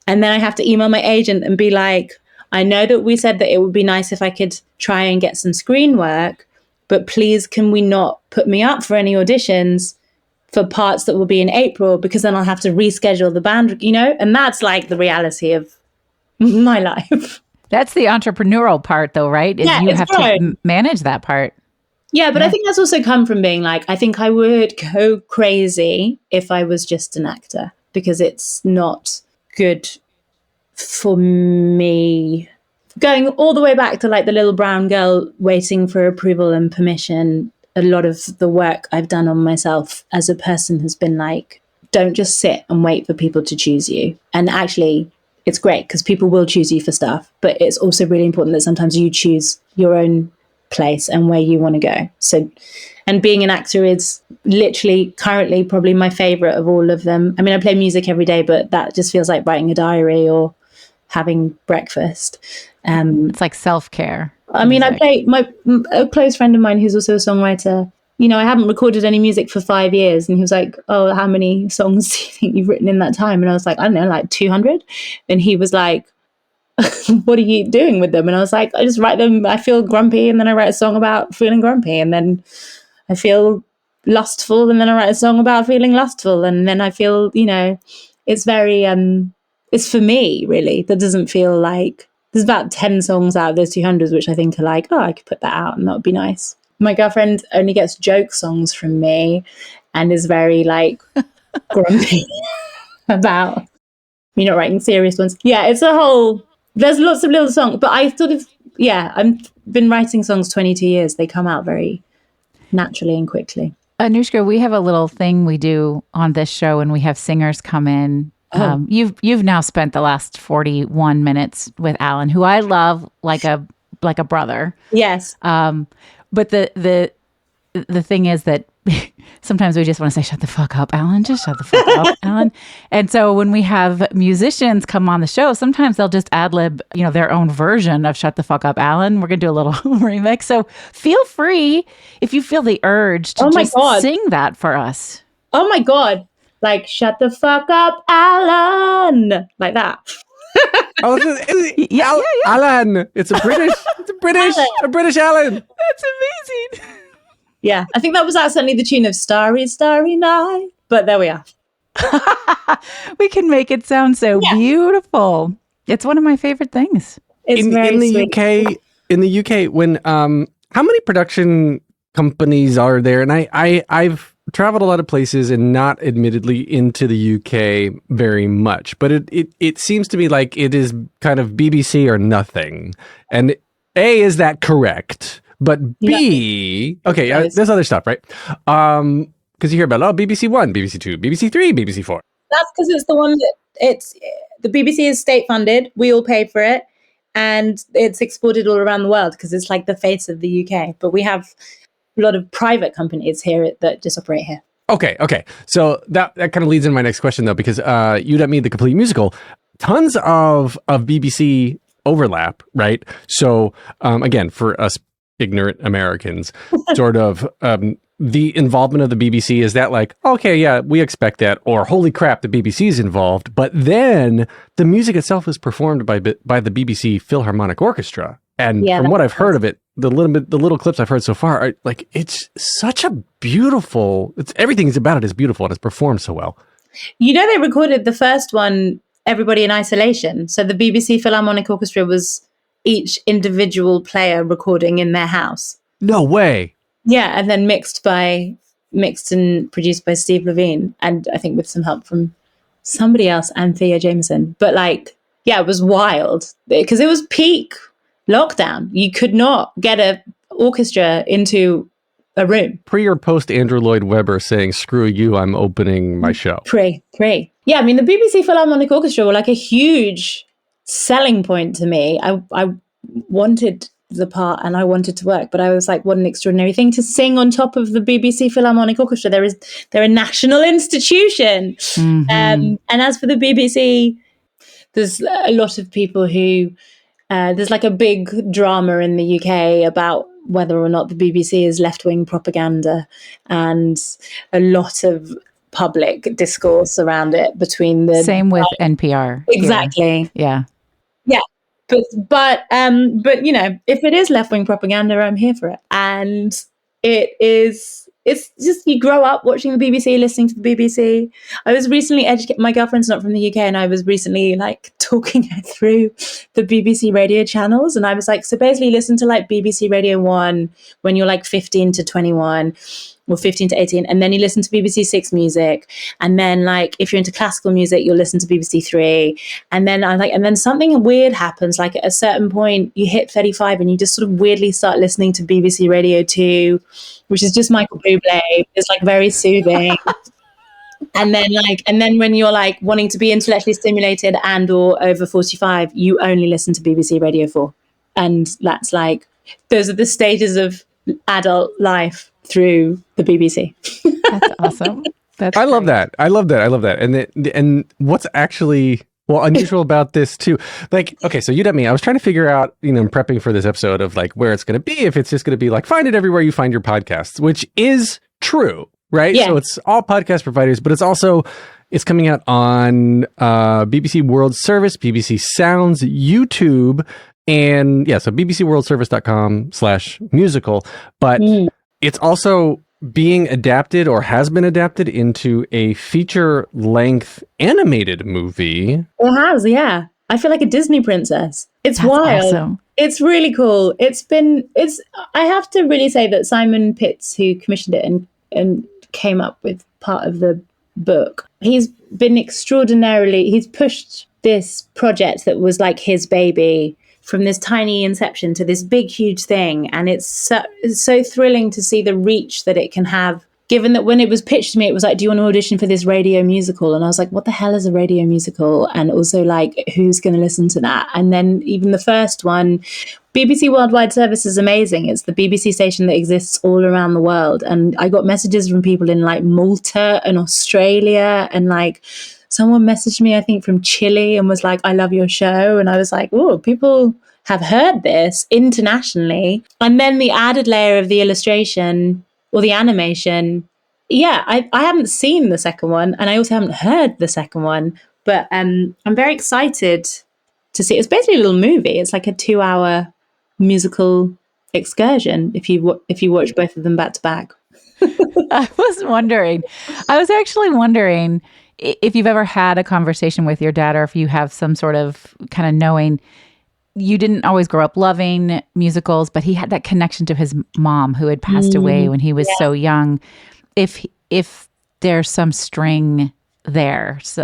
And then I have to email my agent and be like, I know that we said that it would be nice if I could try and get some screen work, but please can we not put me up for any auditions for parts that will be in April because then I'll have to reschedule the band, and that's like the reality of my life. That's the entrepreneurial part though, right? Yeah, you have to manage that part. Yeah, but I think that's also come from being like, I think I would go crazy if I was just an actor, because it's not good for me. Going all the way back to like the little brown girl waiting for approval and permission, a lot of the work I've done on myself as a person has been like, don't just sit and wait for people to choose you. And actually, it's great because people will choose you for stuff, but it's also really important that sometimes you choose your own place and where you want to go. So, and being an actor is literally currently probably my favorite of all of them. I mean, I play music every day, but that just feels like writing a diary or having breakfast. It's like self-care. I mean, I play a close friend of mine who's also a songwriter. You know, I haven't recorded any music for 5 years. And he was like, oh, how many songs do you think you've written in that time? And I was like, I don't know, like 200. And he was like, what are you doing with them? And I was like, I just write them. I feel grumpy. And then I write a song about feeling grumpy. And then I feel lustful. And then I write a song about feeling lustful. And then I feel, you know, it's very, it's for me, really. That doesn't feel like, there's about 10 songs out of those 200, which I think are like, oh, I could put that out and that would be nice. My girlfriend only gets joke songs from me and is very like grumpy about me not writing serious ones. Yeah, it's a whole, there's lots of little songs, but I sort of, I've been writing songs 22 years. They come out very naturally and quickly. Anoushka, we have a little thing we do on this show when we have singers come in. You've now spent the last 41 minutes with Alan, who I love like a brother. Yes. But the thing is that sometimes we just want to say, shut the fuck up, Alan. Just shut the fuck up, Alan. And so when we have musicians come on the show, sometimes they'll just ad-lib, you know, their own version of shut the fuck up, Alan. We're going to do a little remix. So feel free if you feel the urge to sing that for us. Oh my God. Like, shut the fuck up, Alan. Like that. Alan. It's a British Alan. That's amazing. Yeah, I think that was certainly the tune of Starry, Starry Night. But there we are. We can make it sound so beautiful. It's one of my favorite things. In the UK, when how many production companies are there? And I've traveled a lot of places and not admittedly into the UK very much, but it seems to me like it is kind of BBC or nothing. And A, is that correct? But B, okay, there's other stuff, right? Because you hear about, BBC One, BBC Two, BBC Three, BBC Four. That's because it's the one that the BBC is state funded. We all pay for it. And it's exported all around the world because it's like the face of the UK. But we have a lot of private companies here that just operate here. Okay. So that kind of leads into my next question, though, because You Don't Mean the Complete Musical, tons of BBC overlap, right? So again, for us ignorant Americans, sort of the involvement of the BBC, is that like, okay, yeah, we expect that, or holy crap, the BBC is involved. But then the music itself is performed by the BBC Philharmonic Orchestra. And from what I've heard of it, the little clips I've heard so far, are like, it's such a beautiful, everything about it is beautiful and it's performed so well. You know, they recorded the first one, Everybody in Isolation. So the BBC Philharmonic Orchestra was each individual player recording in their house. No way. Yeah, and then mixed and produced by Steve Levine, and I think with some help from somebody else and Theo Jameson. But like, yeah, it was wild because it was peak lockdown. You could not get an orchestra into a room. Pre or post Andrew Lloyd Webber saying, screw you, I'm opening my show. Pre. Yeah, I mean, the BBC Philharmonic Orchestra were like a huge selling point to me. I wanted the part and I wanted to work, but I was like, what an extraordinary thing to sing on top of the BBC Philharmonic Orchestra. They're a national institution. Mm-hmm. And as for the BBC, there's a lot of people who there's like a big drama in the UK about whether or not the BBC is left-wing propaganda, and a lot of public discourse around it between the same with NPR. Exactly. Yeah. But you know, if it is left-wing propaganda, I'm here for it. And it is It's just, you grow up watching the BBC, listening to the BBC. I was recently my girlfriend's not from the UK, and I was recently like talking her through the BBC radio channels. And I was like, so basically listen to like BBC Radio 1 when you're like 15 to 21 or 15 to 18. And then you listen to BBC 6 music. And then like, if you're into classical music, you'll listen to BBC 3. And then and then something weird happens. Like at a certain point, you hit 35 and you just sort of weirdly start listening to BBC Radio 2, which is just Michael Bublé. It's like very soothing. And then when you're like wanting to be intellectually stimulated and or over 45, you only listen to BBC Radio 4. And that's like, those are the stages of adult life through the BBC. That's awesome. I love that. I love that. And what's actually unusual about this too, like, okay, so you met me. I was trying to figure out, prepping for this episode of like where it's going to be, if it's just going to be like, find it everywhere you find your podcasts, which is true, right? Yeah. So it's all podcast providers, but it's coming out on BBC World Service, BBC Sounds, YouTube, and so bbcworldservice.com/musical, but it's also being adapted or has been adapted into a feature-length animated movie. It has, yeah. I feel like a Disney princess. It's That's wild. Awesome. It's really cool. I have to really say that Simon Pitts, who commissioned it and came up with part of the book, he's pushed this project that was like his baby from this tiny inception to this big, huge thing. And it's so thrilling to see the reach that it can have, given that when it was pitched to me, it was like, do you want to audition for this radio musical? And I was like, what the hell is a radio musical? And also like, who's going to listen to that? And then even the first one, BBC Worldwide Service is amazing. It's the BBC station that exists all around the world. And I got messages from people in like Malta and Australia, and like someone messaged me, I think from Chile, and was like, I love your show. And I was like, oh, people have heard this internationally. And then the added layer of the illustration or the animation. Yeah, I haven't seen the second one, and I also haven't heard the second one, but I'm very excited to see. It's basically a little movie. It's like a 2-hour musical excursion if you watch both of them back to back. I was actually wondering if you've ever had a conversation with your dad, or if you have some sort of kind of knowing. You didn't always grow up loving musicals, but he had that connection to his mom who had passed away when he was so young. If there's some string there, he's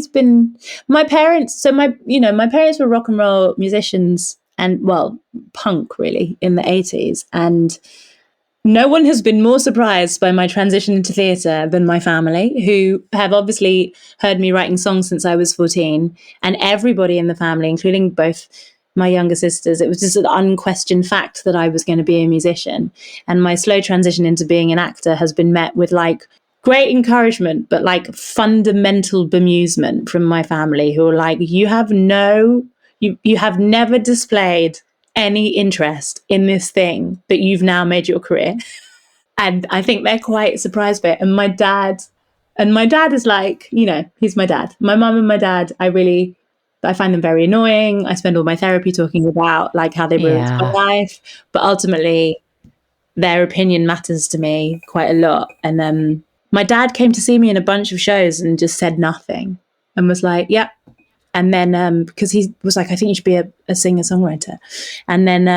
been, my parents were rock and roll musicians and punk really in the 80s, and no one has been more surprised by my transition into theatre than my family, who have obviously heard me writing songs since I was 14. And everybody in the family, including both my younger sisters, it was just an unquestioned fact that I was going to be a musician. And my slow transition into being an actor has been met with like great encouragement, but like fundamental bemusement from my family, who are like, you have never displayed any interest in this thing that you've now made your career. And I think they're quite surprised by it. And my dad is like, he's my dad. My mum and my dad, I find them very annoying. I spend all my therapy talking about like how they ruined my life, but ultimately their opinion matters to me quite a lot. And my dad came to see me in a bunch of shows and just said nothing and was like, yep. And then, because he was like, I think you should be a singer-songwriter. And then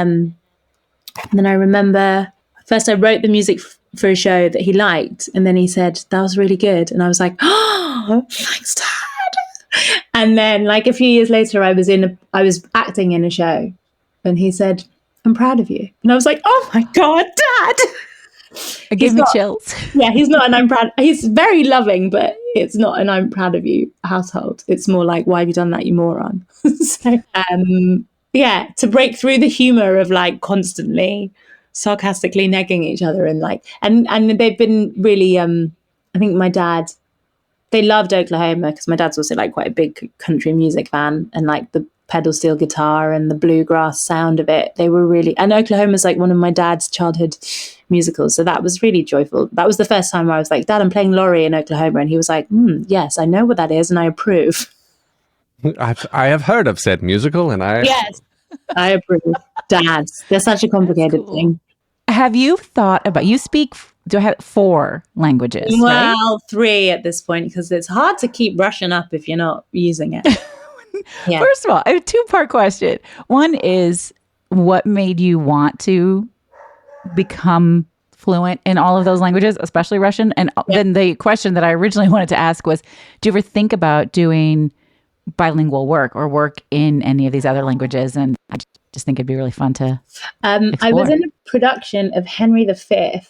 I remember first I wrote the music for a show that he liked. And then he said, that was really good. And I was like, oh, thanks, Dad. And then like a few years later, I was acting in a show. And he said, I'm proud of you. And I was like, oh my God, Dad. It gave me chills. Yeah, he's not an I'm proud. He's very loving, but it's not an I'm proud of you household. It's more like, why have you done that, you moron? So, to break through the humor of like constantly sarcastically negging each other and like, and they've been really, I think my dad, they loved Oklahoma because my dad's also like quite a big country music fan, and like the pedal steel guitar and the bluegrass sound of it. They were really, and Oklahoma's like one of my dad's childhood musicals. So that was really joyful. That was the first time where I was like, Dad, I'm playing Laurie in Oklahoma. And he was like, yes, I know what that is and I approve. I have heard of said musical, and Yes, I approve. Dads, they're such a complicated thing. have you thought about, you speak, do I have 4 languages, right? Well, 3 at this point, because it's hard to keep Russian up if you're not using it. Yeah. First of all, I have a 2-part question. One is, what made you want to become fluent in all of those languages, especially Russian? And then the question that I originally wanted to ask was, do you ever think about doing bilingual work or work in any of these other languages? And I just think it'd be really fun to explore. I was in a production of Henry V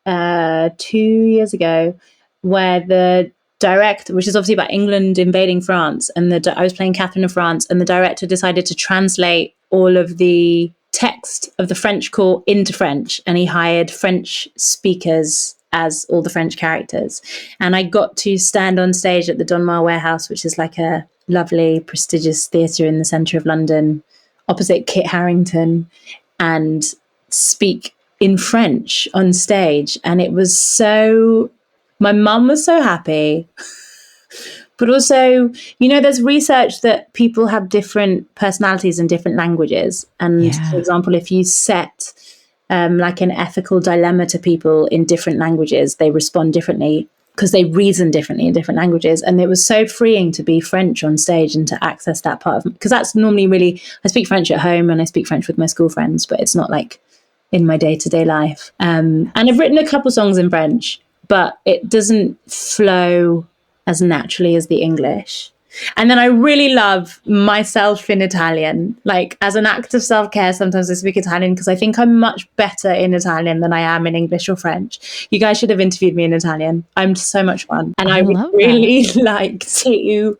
2 years ago, where the director, which is obviously about England invading France, and I was playing Catherine of France, and the director decided to translate all of the text of the French court into French, and he hired French speakers as all the French characters. And I got to stand on stage at the Donmar Warehouse, which is like a lovely, prestigious theatre in the centre of London, opposite Kit Harington, and speak in French on stage. And it was so, my mum was so happy. But also, you know, there's research that people have different personalities in different languages. And for example, if you set like an ethical dilemma to people in different languages, they respond differently because they reason differently in different languages. And it was so freeing to be French on stage and to access that part of, because that's normally really, I speak French at home and I speak French with my school friends, but it's not like in my day-to-day life. And I've written a couple songs in French, but it doesn't flow as naturally as the English. And then I really love myself in Italian. Like, as an act of self-care, sometimes I speak Italian because I think I'm much better in Italian than I am in English or French. You guys should have interviewed me in Italian. I'm so much fun. And I would really like to,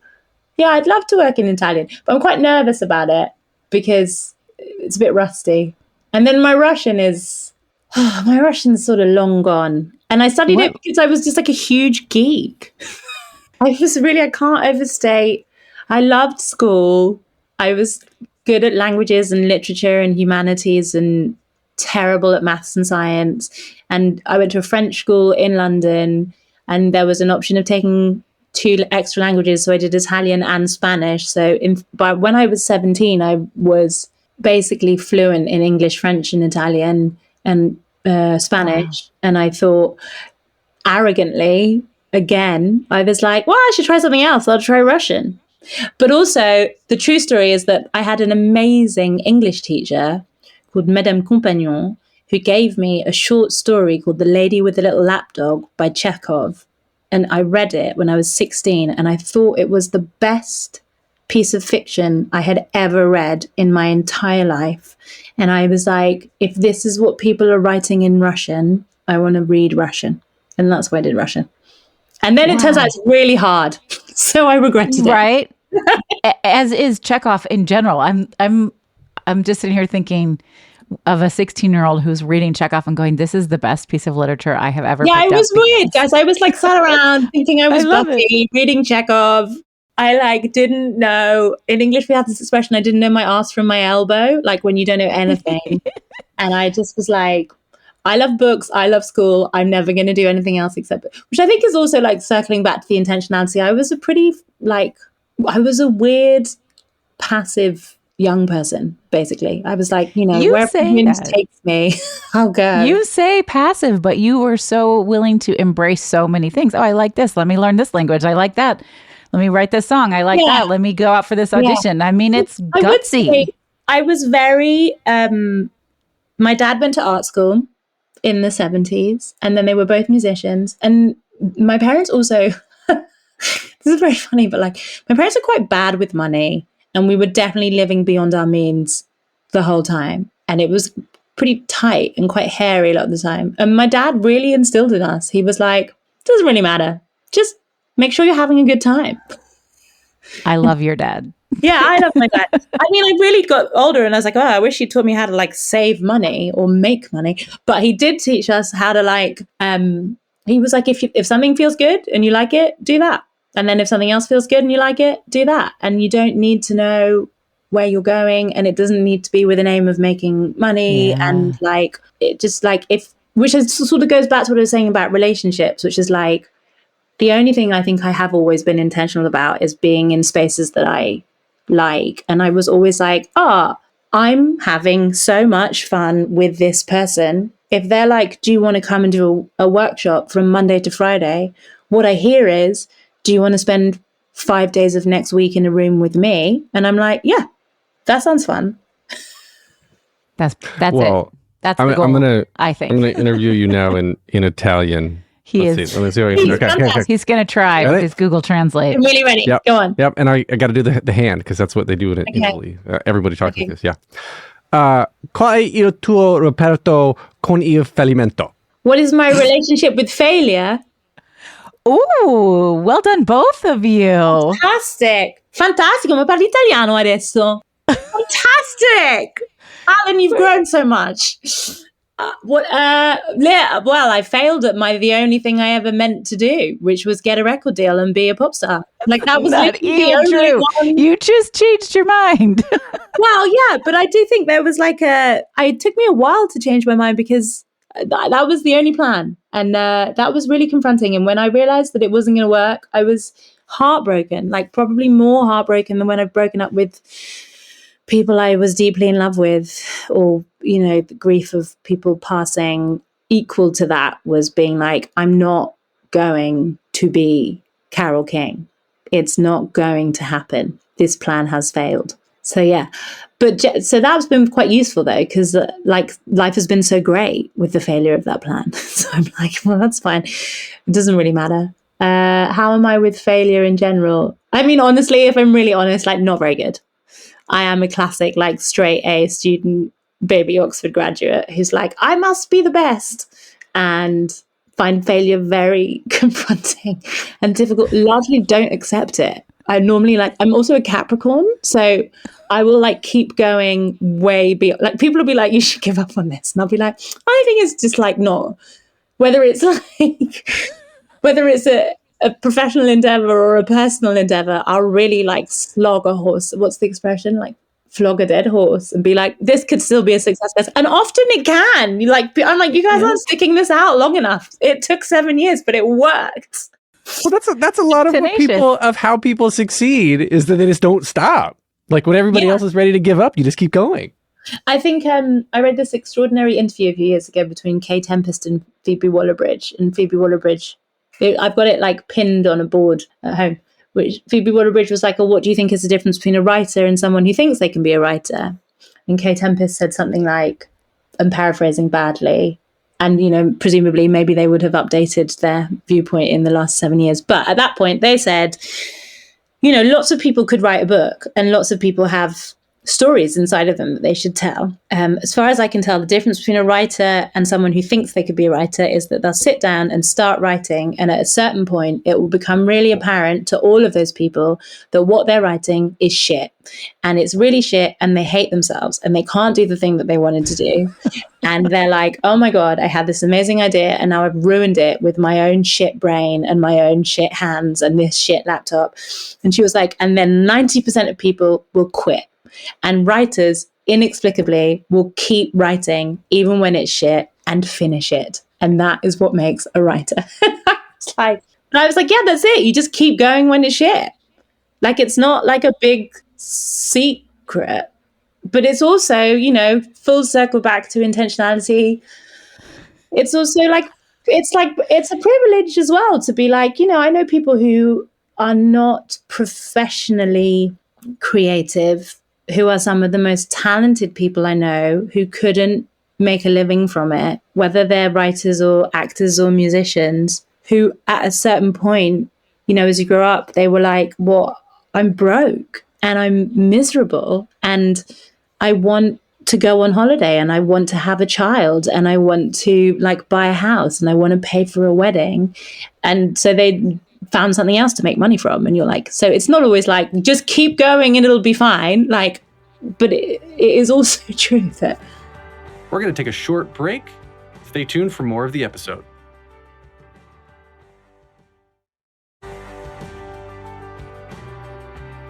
I'd love to work in Italian, but I'm quite nervous about it because it's a bit rusty. And then my Russian's sort of long gone. And I studied it because I was just like a huge geek. I can't overstate. I loved school. I was good at languages and literature and humanities and terrible at maths and science. And I went to a French school in London, and there was an option of taking 2 extra languages. So I did Italian and Spanish. So but when I was 17, I was basically fluent in English, French, and Italian and Spanish. And I thought, arrogantly, again, I was like, well, I should try something else. I'll try Russian. But also, the true story is that I had an amazing English teacher called Madame Compagnon, who gave me a short story called The Lady with the Little Lapdog by Chekhov. And I read it when I was 16, and I thought it was the best piece of fiction I had ever read in my entire life. And I was like, if this is what people are writing in Russian, I want to read Russian. And that's why I did Russian. And then it turns out it's really hard. So I regretted it. Right. As is Chekhov in general. I'm just sitting here thinking of a 16-year-old who's reading Chekhov and going, this is the best piece of literature I have ever picked up. Yeah, it was weird, guys. I was like sat around thinking I was Buffy, reading Chekhov. I didn't know, in English we have this expression, I didn't know my arse from my elbow, like when you don't know anything. And I just was like, I love books, I love school, I'm never going to do anything else except, which I think is also like circling back to the intentionality. I was a weird, passive young person, basically. I was like, wherever the wind takes me, I'll go. You say passive, but you were so willing to embrace so many things. Oh, I like this. Let me learn this language. I like that. Let me write this song. I like that. Let me go out for this audition. I mean, it's gutsy. I was very, my dad went to art school in the 70s, and then they were both musicians. And my parents also, this is very funny, but like my parents are quite bad with money, and we were definitely living beyond our means the whole time. And it was pretty tight and quite hairy a lot of the time. And my dad really instilled in us. He was like, doesn't really matter. Just make sure you're having a good time. I love your dad. Yeah, I love my dad. I mean, I really got older and I was like, oh, I wish he taught me how to like save money or make money. But he did teach us how to like, he was like, if something feels good and you like it, do that. And then if something else feels good and you like it, do that. And you don't need to know where you're going, and it doesn't need to be with an aim of making money. Yeah. And like, it just like, which sort of goes back to what I was saying about relationships, which is like, the only thing I think I have always been intentional about is being in spaces that I like. And I was always like, I'm having so much fun with this person. if they're like, do you want to come and do a workshop from Monday to Friday? What I hear is, do you want to spend 5 days of next week in a room with me? And I'm like, yeah, that sounds fun. That's Well, it. That's the goal, I think. I'm gonna interview you now in Italian. He Let's is. see. Let me see what I can. Okay. He's going to try Got with it? his Google Translate. I'm really ready. Yep. Go on. Yep. And I got to do the hand because that's what they do in Italy. Everybody talks like this. Yeah. Qual è il tuo rapporto con il fallimento? What is my relationship with failure? Ooh, well done, both of you. Fantastico, ma parli italiano adesso. Fantastic. Alan, you've grown so much. Well, I failed at the only thing I ever meant to do, which was get a record deal and be a pop star. Like that was Not literally the even only true. one. You just changed your mind. Well, yeah, but I do think there was it took me a while to change my mind because that was the only plan. And that was really confronting. And when I realized that it wasn't going to work, I was heartbroken, like probably more heartbroken than when I've broken up with people I was deeply in love with, or, the grief of people passing. Equal to that was being like, I'm not going to be Carole King. It's not going to happen. This plan has failed. So, yeah. But so that's been quite useful, though, because life has been so great with the failure of that plan. So I'm like, well, that's fine. It doesn't really matter. How am I with failure in general? I mean, honestly, if I'm really honest, not very good. I am a classic, straight A student, baby Oxford graduate who's like, I must be the best, and find failure very confronting and difficult. Largely don't accept it. I normally I'm also a Capricorn, so I will keep going way beyond. People will be like, you should give up on this. And I'll be like, I think it's just not. Whether it's whether it's a professional endeavor or a personal endeavor, I'll really slog a horse. What's the expression? Flog a dead horse and be like, this could still be a success. And often it can. I'm like, you guys aren't sticking this out long enough. It took 7 years, but it worked. Well, that's a lot of Tenacious. how people succeed is that they just don't stop. When everybody else is ready to give up, you just keep going. I think I read this extraordinary interview a few years ago between Kay Tempest and Phoebe Waller-Bridge. And Phoebe Waller-Bridge, I've got it pinned on a board at home, which Phoebe Waller-Bridge was like, oh, what do you think is the difference between a writer and someone who thinks they can be a writer? And Kay Tempest said something like, I'm paraphrasing badly, and, presumably maybe they would have updated their viewpoint in the last 7 years. But at that point they said, lots of people could write a book and lots of people have stories inside of them that they should tell. As far as I can tell, the difference between a writer and someone who thinks they could be a writer is that they'll sit down and start writing, and at a certain point it will become really apparent to all of those people that what they're writing is shit, and it's really shit, and they hate themselves and they can't do the thing that they wanted to do. And they're like, oh my God, I had this amazing idea and now I've ruined it with my own shit brain and my own shit hands and this shit laptop. And she was like, and then 90% of people will quit. And writers inexplicably will keep writing even when it's shit and finish it. And that is what makes a writer. I was like, yeah, that's it. You just keep going when it's shit. It's not a big secret, but it's also, full circle back to intentionality. It's also it's a privilege as well to be I know people who are not professionally creative, who are some of the most talented people I know, who couldn't make a living from it, whether they're writers or actors or musicians, who at a certain point, as you grow up, they were like, what? I'm broke and I'm miserable and I want to go on holiday and I want to have a child and I want to buy a house and I want to pay for a wedding. And so they found something else to make money from. And you're like, so it's not always just keep going and it'll be fine. But it is also true that We're going to take a short break. Stay tuned for more of the episode.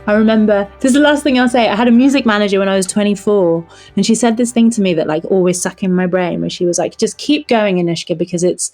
I remember, this is the last thing I'll say. I had a music manager when I was 24, and she said this thing to me that always stuck in my brain, where she was like, just keep going, Anoushka, because it's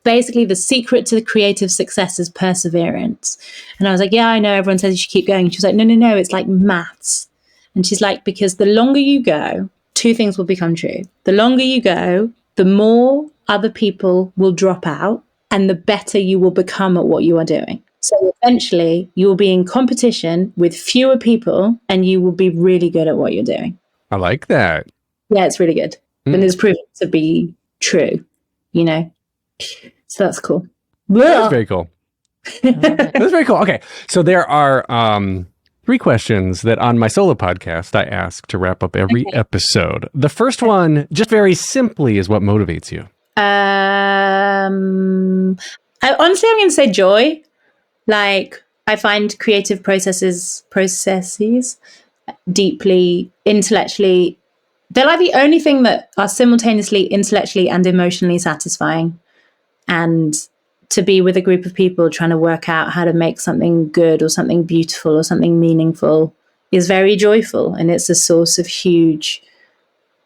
basically the secret to the creative success is perseverance. And I was like, yeah, I know, everyone says you should keep going. And she was like, no, it's like maths. And she's like, because the longer you go, two things will become true. The longer you go, the more other people will drop out and the better you will become at what you are doing. So eventually you will be in competition with fewer people and you will be really good at what you're doing. I like that. Yeah, it's really good. And it's proven to be true, you know? So that's cool. That's very cool. That's very cool. Okay. So there are 3 questions that on my solo podcast I ask to wrap up every episode. The first one, just very simply, is what motivates you? Honestly, I'm going to say joy. Like, I find creative processes deeply intellectually. They're like the only thing that are simultaneously intellectually and emotionally satisfying. And to be with a group of people trying to work out how to make something good or something beautiful or something meaningful is very joyful. And it's a source of huge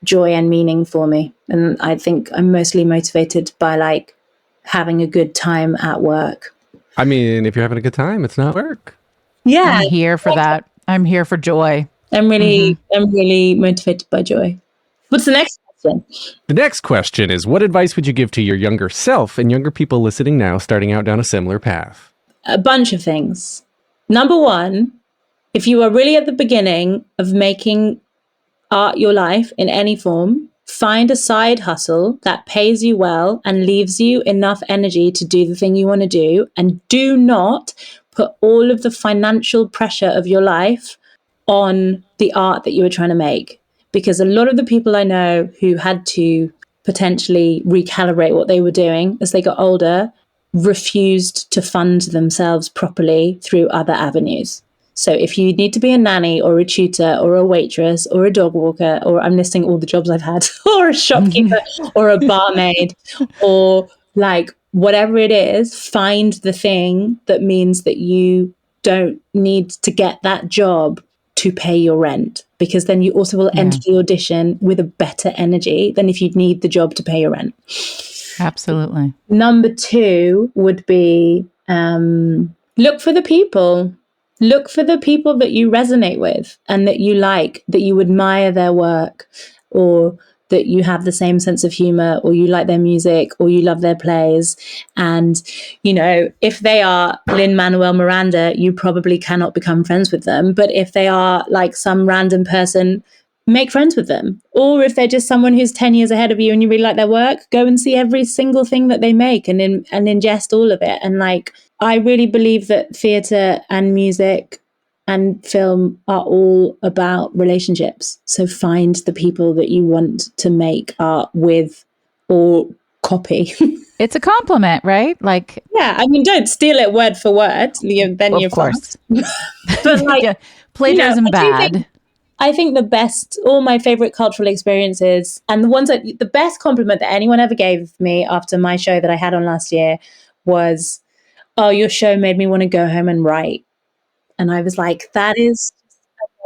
joy and meaning for me. And I think I'm mostly motivated by like having a good time at work. I mean, if you're having a good time, it's not work. Yeah. I'm here for that. I'm here for joy. I'm really motivated by joy. What's the next question? The next question is, what advice would you give to your younger self and younger people listening now, starting out down a similar path? A bunch of things. Number one, if you are really at the beginning of making art your life in any form, find a side hustle that pays you well and leaves you enough energy to do the thing you want to do. And do not put all of the financial pressure of your life on the art that you were trying to make. Because a lot of the people I know who had to potentially recalibrate what they were doing as they got older refused to fund themselves properly through other avenues. So if you need to be a nanny or a tutor or a waitress or a dog walker, or I'm listing all the jobs I've had, or a shopkeeper or a barmaid, or like whatever it is, find the thing that means that you don't need to get that job to pay your rent, because then you also will enter the audition with a better energy than if you'd need the job to pay your rent. Absolutely. Number 2 would be look for the people. Look for the people that you resonate with and that you like, that you admire their work, or that you have the same sense of humor, or you like their music, or you love their plays. And, you know, if they are Lin-Manuel Miranda, you probably cannot become friends with them. But if they are like some random person, make friends with them. Or if they're just someone who's 10 years ahead of you and you really like their work, go and see every single thing that they make and ingest all of it. And like, I really believe that theatre and music and film are all about relationships. So find the people that you want to make art with or copy. It's a compliment, right? Like, yeah, I mean, don't steal it word for word. Then you're course. But like, yeah, plagiarism bad. I think all my favorite cultural experiences, and the best compliment that anyone ever gave me after my show that I had on last year was, "Oh, your show made me want to go home and write." And I was like, that is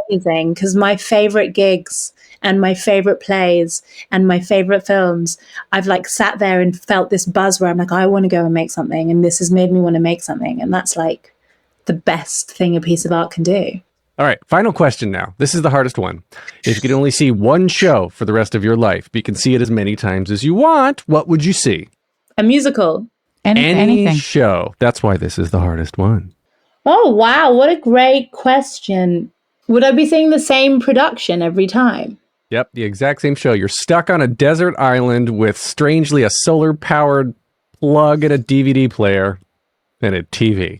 amazing, because my favorite gigs and my favorite plays and my favorite films, I've like sat there and felt this buzz where I'm like, I want to go and make something, and this has made me want to make something. And that's like the best thing a piece of art can do. All right, final question now. This is the hardest one. If you could only see one show for the rest of your life, but you can see it as many times as you want, what would you see? A musical. Anything. Show. That's why this is the hardest one. Oh, wow. What a great question. Would I be seeing the same production every time? Yep, the exact same show. You're stuck on a desert island with, strangely, a solar-powered plug and a DVD player and a TV.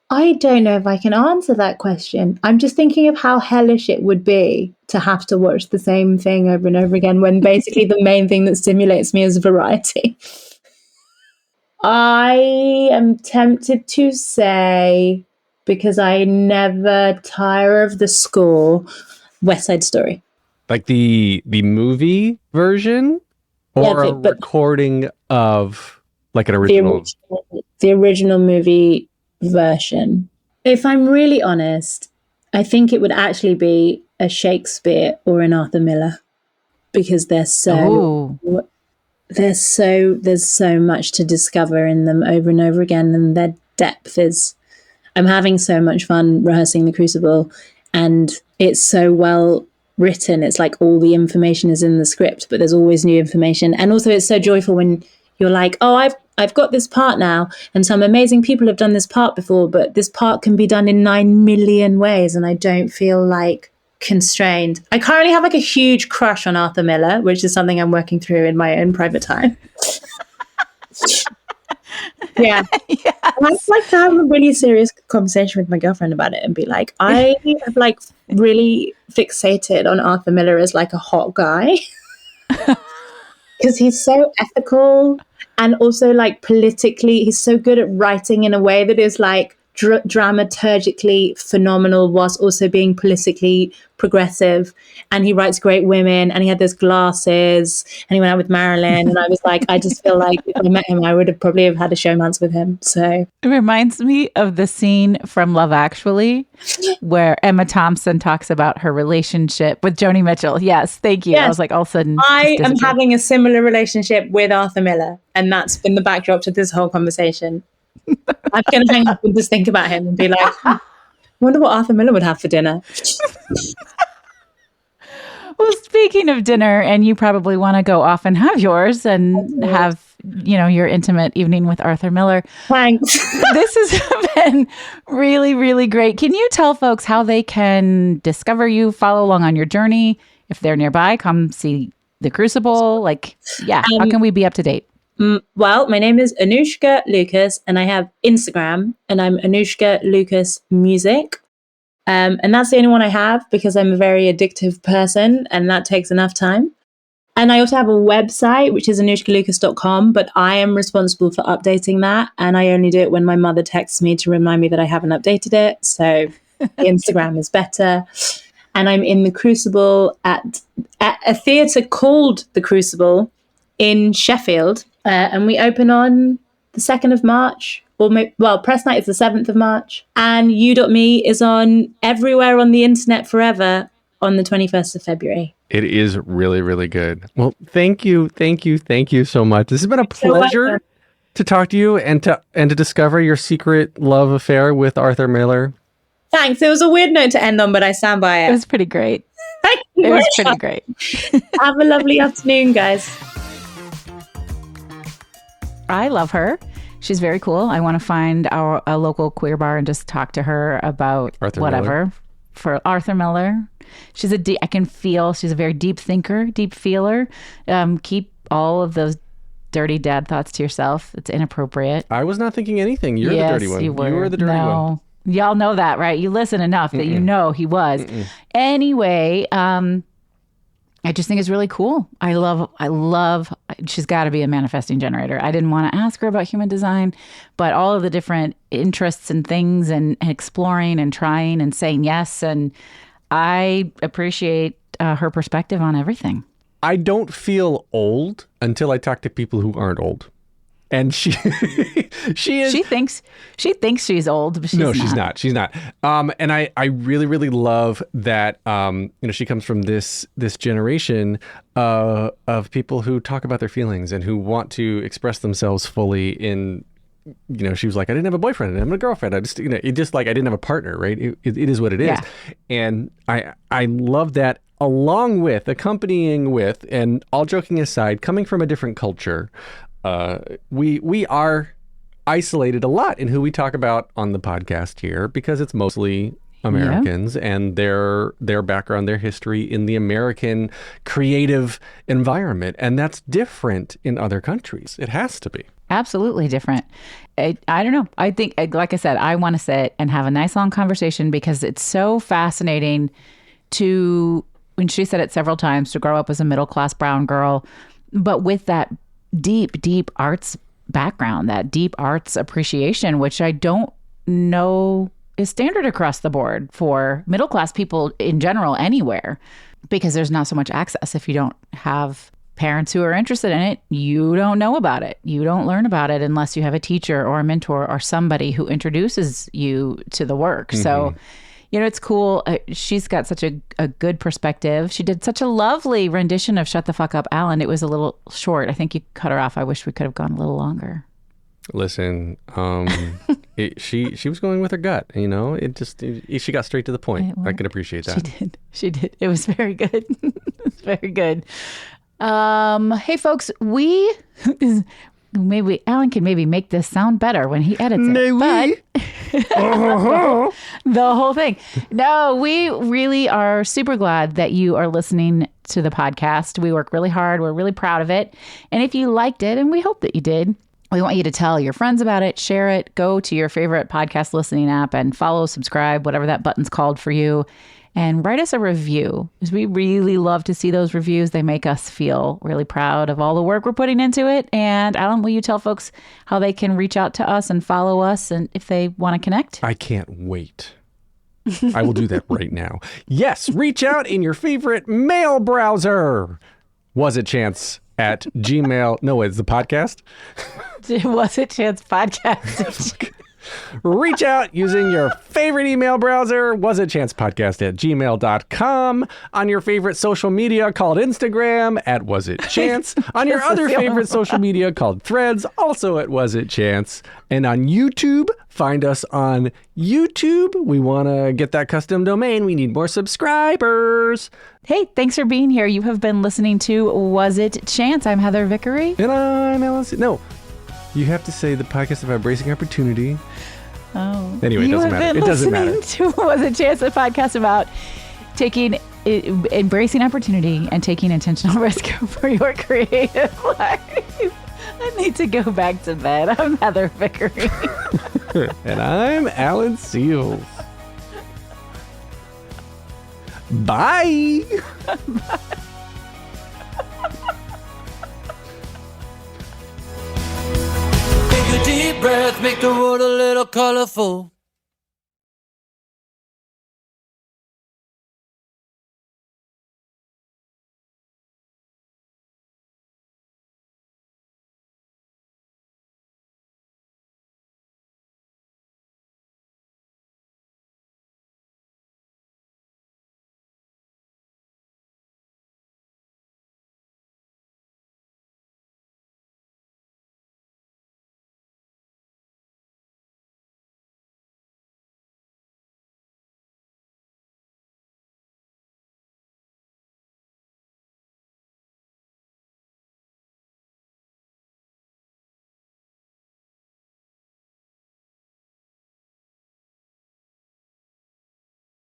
I don't know if I can answer that question. I'm just thinking of how hellish it would be to have to watch the same thing over and over again when basically the main thing that stimulates me is variety. I am tempted to say, because I never tire of the score, West Side Story. Like the movie version? Or a recording of like an original? The original movie version. If I'm really honest, I think it would actually be a Shakespeare or an Arthur Miller, because there's so much to discover in them over and over again, and their depth is. I'm having so much fun rehearsing The Crucible, and it's so well written. It's like all the information is in the script, but there's always new information. And also it's so joyful when you're like, oh, I've got this part now, and some amazing people have done this part before, but this part can be done in 9 million ways, and I don't feel like constrained. I currently have like a huge crush on Arthur Miller, which is something I'm working through in my own private time. Yeah. Yes. I'd like to have a really serious conversation with my girlfriend about it and be like, I have like really fixated on Arthur Miller as like a hot guy because he's so ethical and also like politically, he's so good at writing in a way that is like dramaturgically phenomenal whilst also being politically progressive. And he writes great women, and he had those glasses, and he went out with Marilyn, and I was like, I just feel like if I met him I would have probably have had a showmance with him. So it reminds me of the scene from Love Actually where Emma Thompson talks about her relationship with Joni Mitchell. Yes, thank you. Yes. I was like, all of a sudden I am having a similar relationship with Arthur Miller, and that's been the backdrop to this whole conversation. I'm going to hang up and just think about him and be like, I wonder what Arthur Miller would have for dinner. Well, speaking of dinner, and you probably want to go off and have yours and have, your intimate evening with Arthur Miller. Thanks. This has been really, really great. Can you tell folks how they can discover you, follow along on your journey? If they're nearby, come see The Crucible. How can we be up to date? Well, my name is Anoushka Lucas, and I have Instagram, and I'm Anoushka Lucas Music. And that's the only one I have because I'm a very addictive person, and that takes enough time. And I also have a website, which is anoushkalucas.com, but I am responsible for updating that. And I only do it when my mother texts me to remind me that I haven't updated it. So Instagram is better. And I'm in The Crucible at a theatre called The Crucible in Sheffield. And we open on the 2nd of March. Press night is the 7th of March. And U.me is on everywhere on the internet forever on the 21st of February. It is really, really good. Well, thank you so much. This has been a pleasure to talk to you and to discover your secret love affair with Arthur Miller. Thanks. It was a weird note to end on, but I stand by it. It was pretty great. Thank you. It was pretty great. Have a lovely afternoon, guys. I love her. She's very cool. I want to find a local queer bar and just talk to her about Arthur whatever. Miller. For I can feel she's a very deep thinker, deep feeler. Keep all of those dirty dad thoughts to yourself. It's inappropriate. I was not thinking anything. You're the dirty one. You were. You were the dirty one. Y'all know that, right? You listen enough that you know he was. Anyway, I just think it's really cool. I love, she's got to be a manifesting generator. I didn't want to ask her about human design, but all of the different interests and things and exploring and trying and saying yes. And I appreciate her perspective on everything. I don't feel old until I talk to people who aren't old. And she is. She thinks she's old, but she's not. No, she's not. She's not. And I really, really love that. She comes from this generation of people who talk about their feelings and who want to express themselves fully. In, she was like, I didn't have a boyfriend, and I'm a girlfriend. I just, it just like I didn't have a partner, right? It is what it is. Yeah. And I love that. Along with, accompanying with, and all joking aside, coming from a different culture. We are isolated a lot in who we talk about on the podcast here because it's mostly Americans and their background, their history in the American creative environment. And that's different in other countries. It has to be. Absolutely different. I don't know. I think, like I said, I want to sit and have a nice long conversation because it's so fascinating when she said it several times, to grow up as a middle-class brown girl, but with that deep arts background, that deep arts appreciation, which I don't know is standard across the board for middle class people in general anywhere, because there's not so much access. If you don't have parents who are interested in it, you don't know about it. You don't learn about it unless you have a teacher or a mentor or somebody who introduces you to the work. Mm-hmm. So it's cool. She's got such a good perspective. She did such a lovely rendition of Shut the Fuck Up, Alan. It was a little short. I think you cut her off. I wish we could have gone a little longer. Listen, She was going with her gut, you know. She got straight to the point. I could appreciate that. She did. It was very good. It was very good. Hey folks, Alan can maybe make this sound better when he edits it. But the whole thing. No, we really are super glad that you are listening to the podcast. We work really hard. We're really proud of it. And if you liked it, and we hope that you did, we want you to tell your friends about it, share it, go to your favorite podcast listening app and follow, subscribe, whatever that button's called for you, and write us a review, because we really love to see those reviews. They make us feel really proud of all the work we're putting into it. And Alan, will you tell folks how they can reach out to us and follow us and if they want to connect? I can't wait. I will do that right now. Yes, reach out in your favorite mail browser. Was it chance at Gmail? No, it's the podcast. Was it chance podcast? Reach out using your favorite email browser, wasitchancepodcast@gmail.com, on your favorite social media called Instagram at wasitchance, on your other favorite social media called Threads, also at wasitchance, and on YouTube, find us on YouTube. We want to get that custom domain. We need more subscribers. Hey, thanks for being here. You have been listening to Was It Chance? I'm Heather Vickery. And I'm Alice. No. You have to say the podcast of embracing opportunity. Oh. Anyway, it doesn't matter. It doesn't matter. To Was It Chance, a podcast about embracing opportunity and taking intentional risk for your creative life. I need to go back to bed. I'm Heather Vickery. And I'm Alan Seals. Bye. Take a deep breath, make the world a little colorful.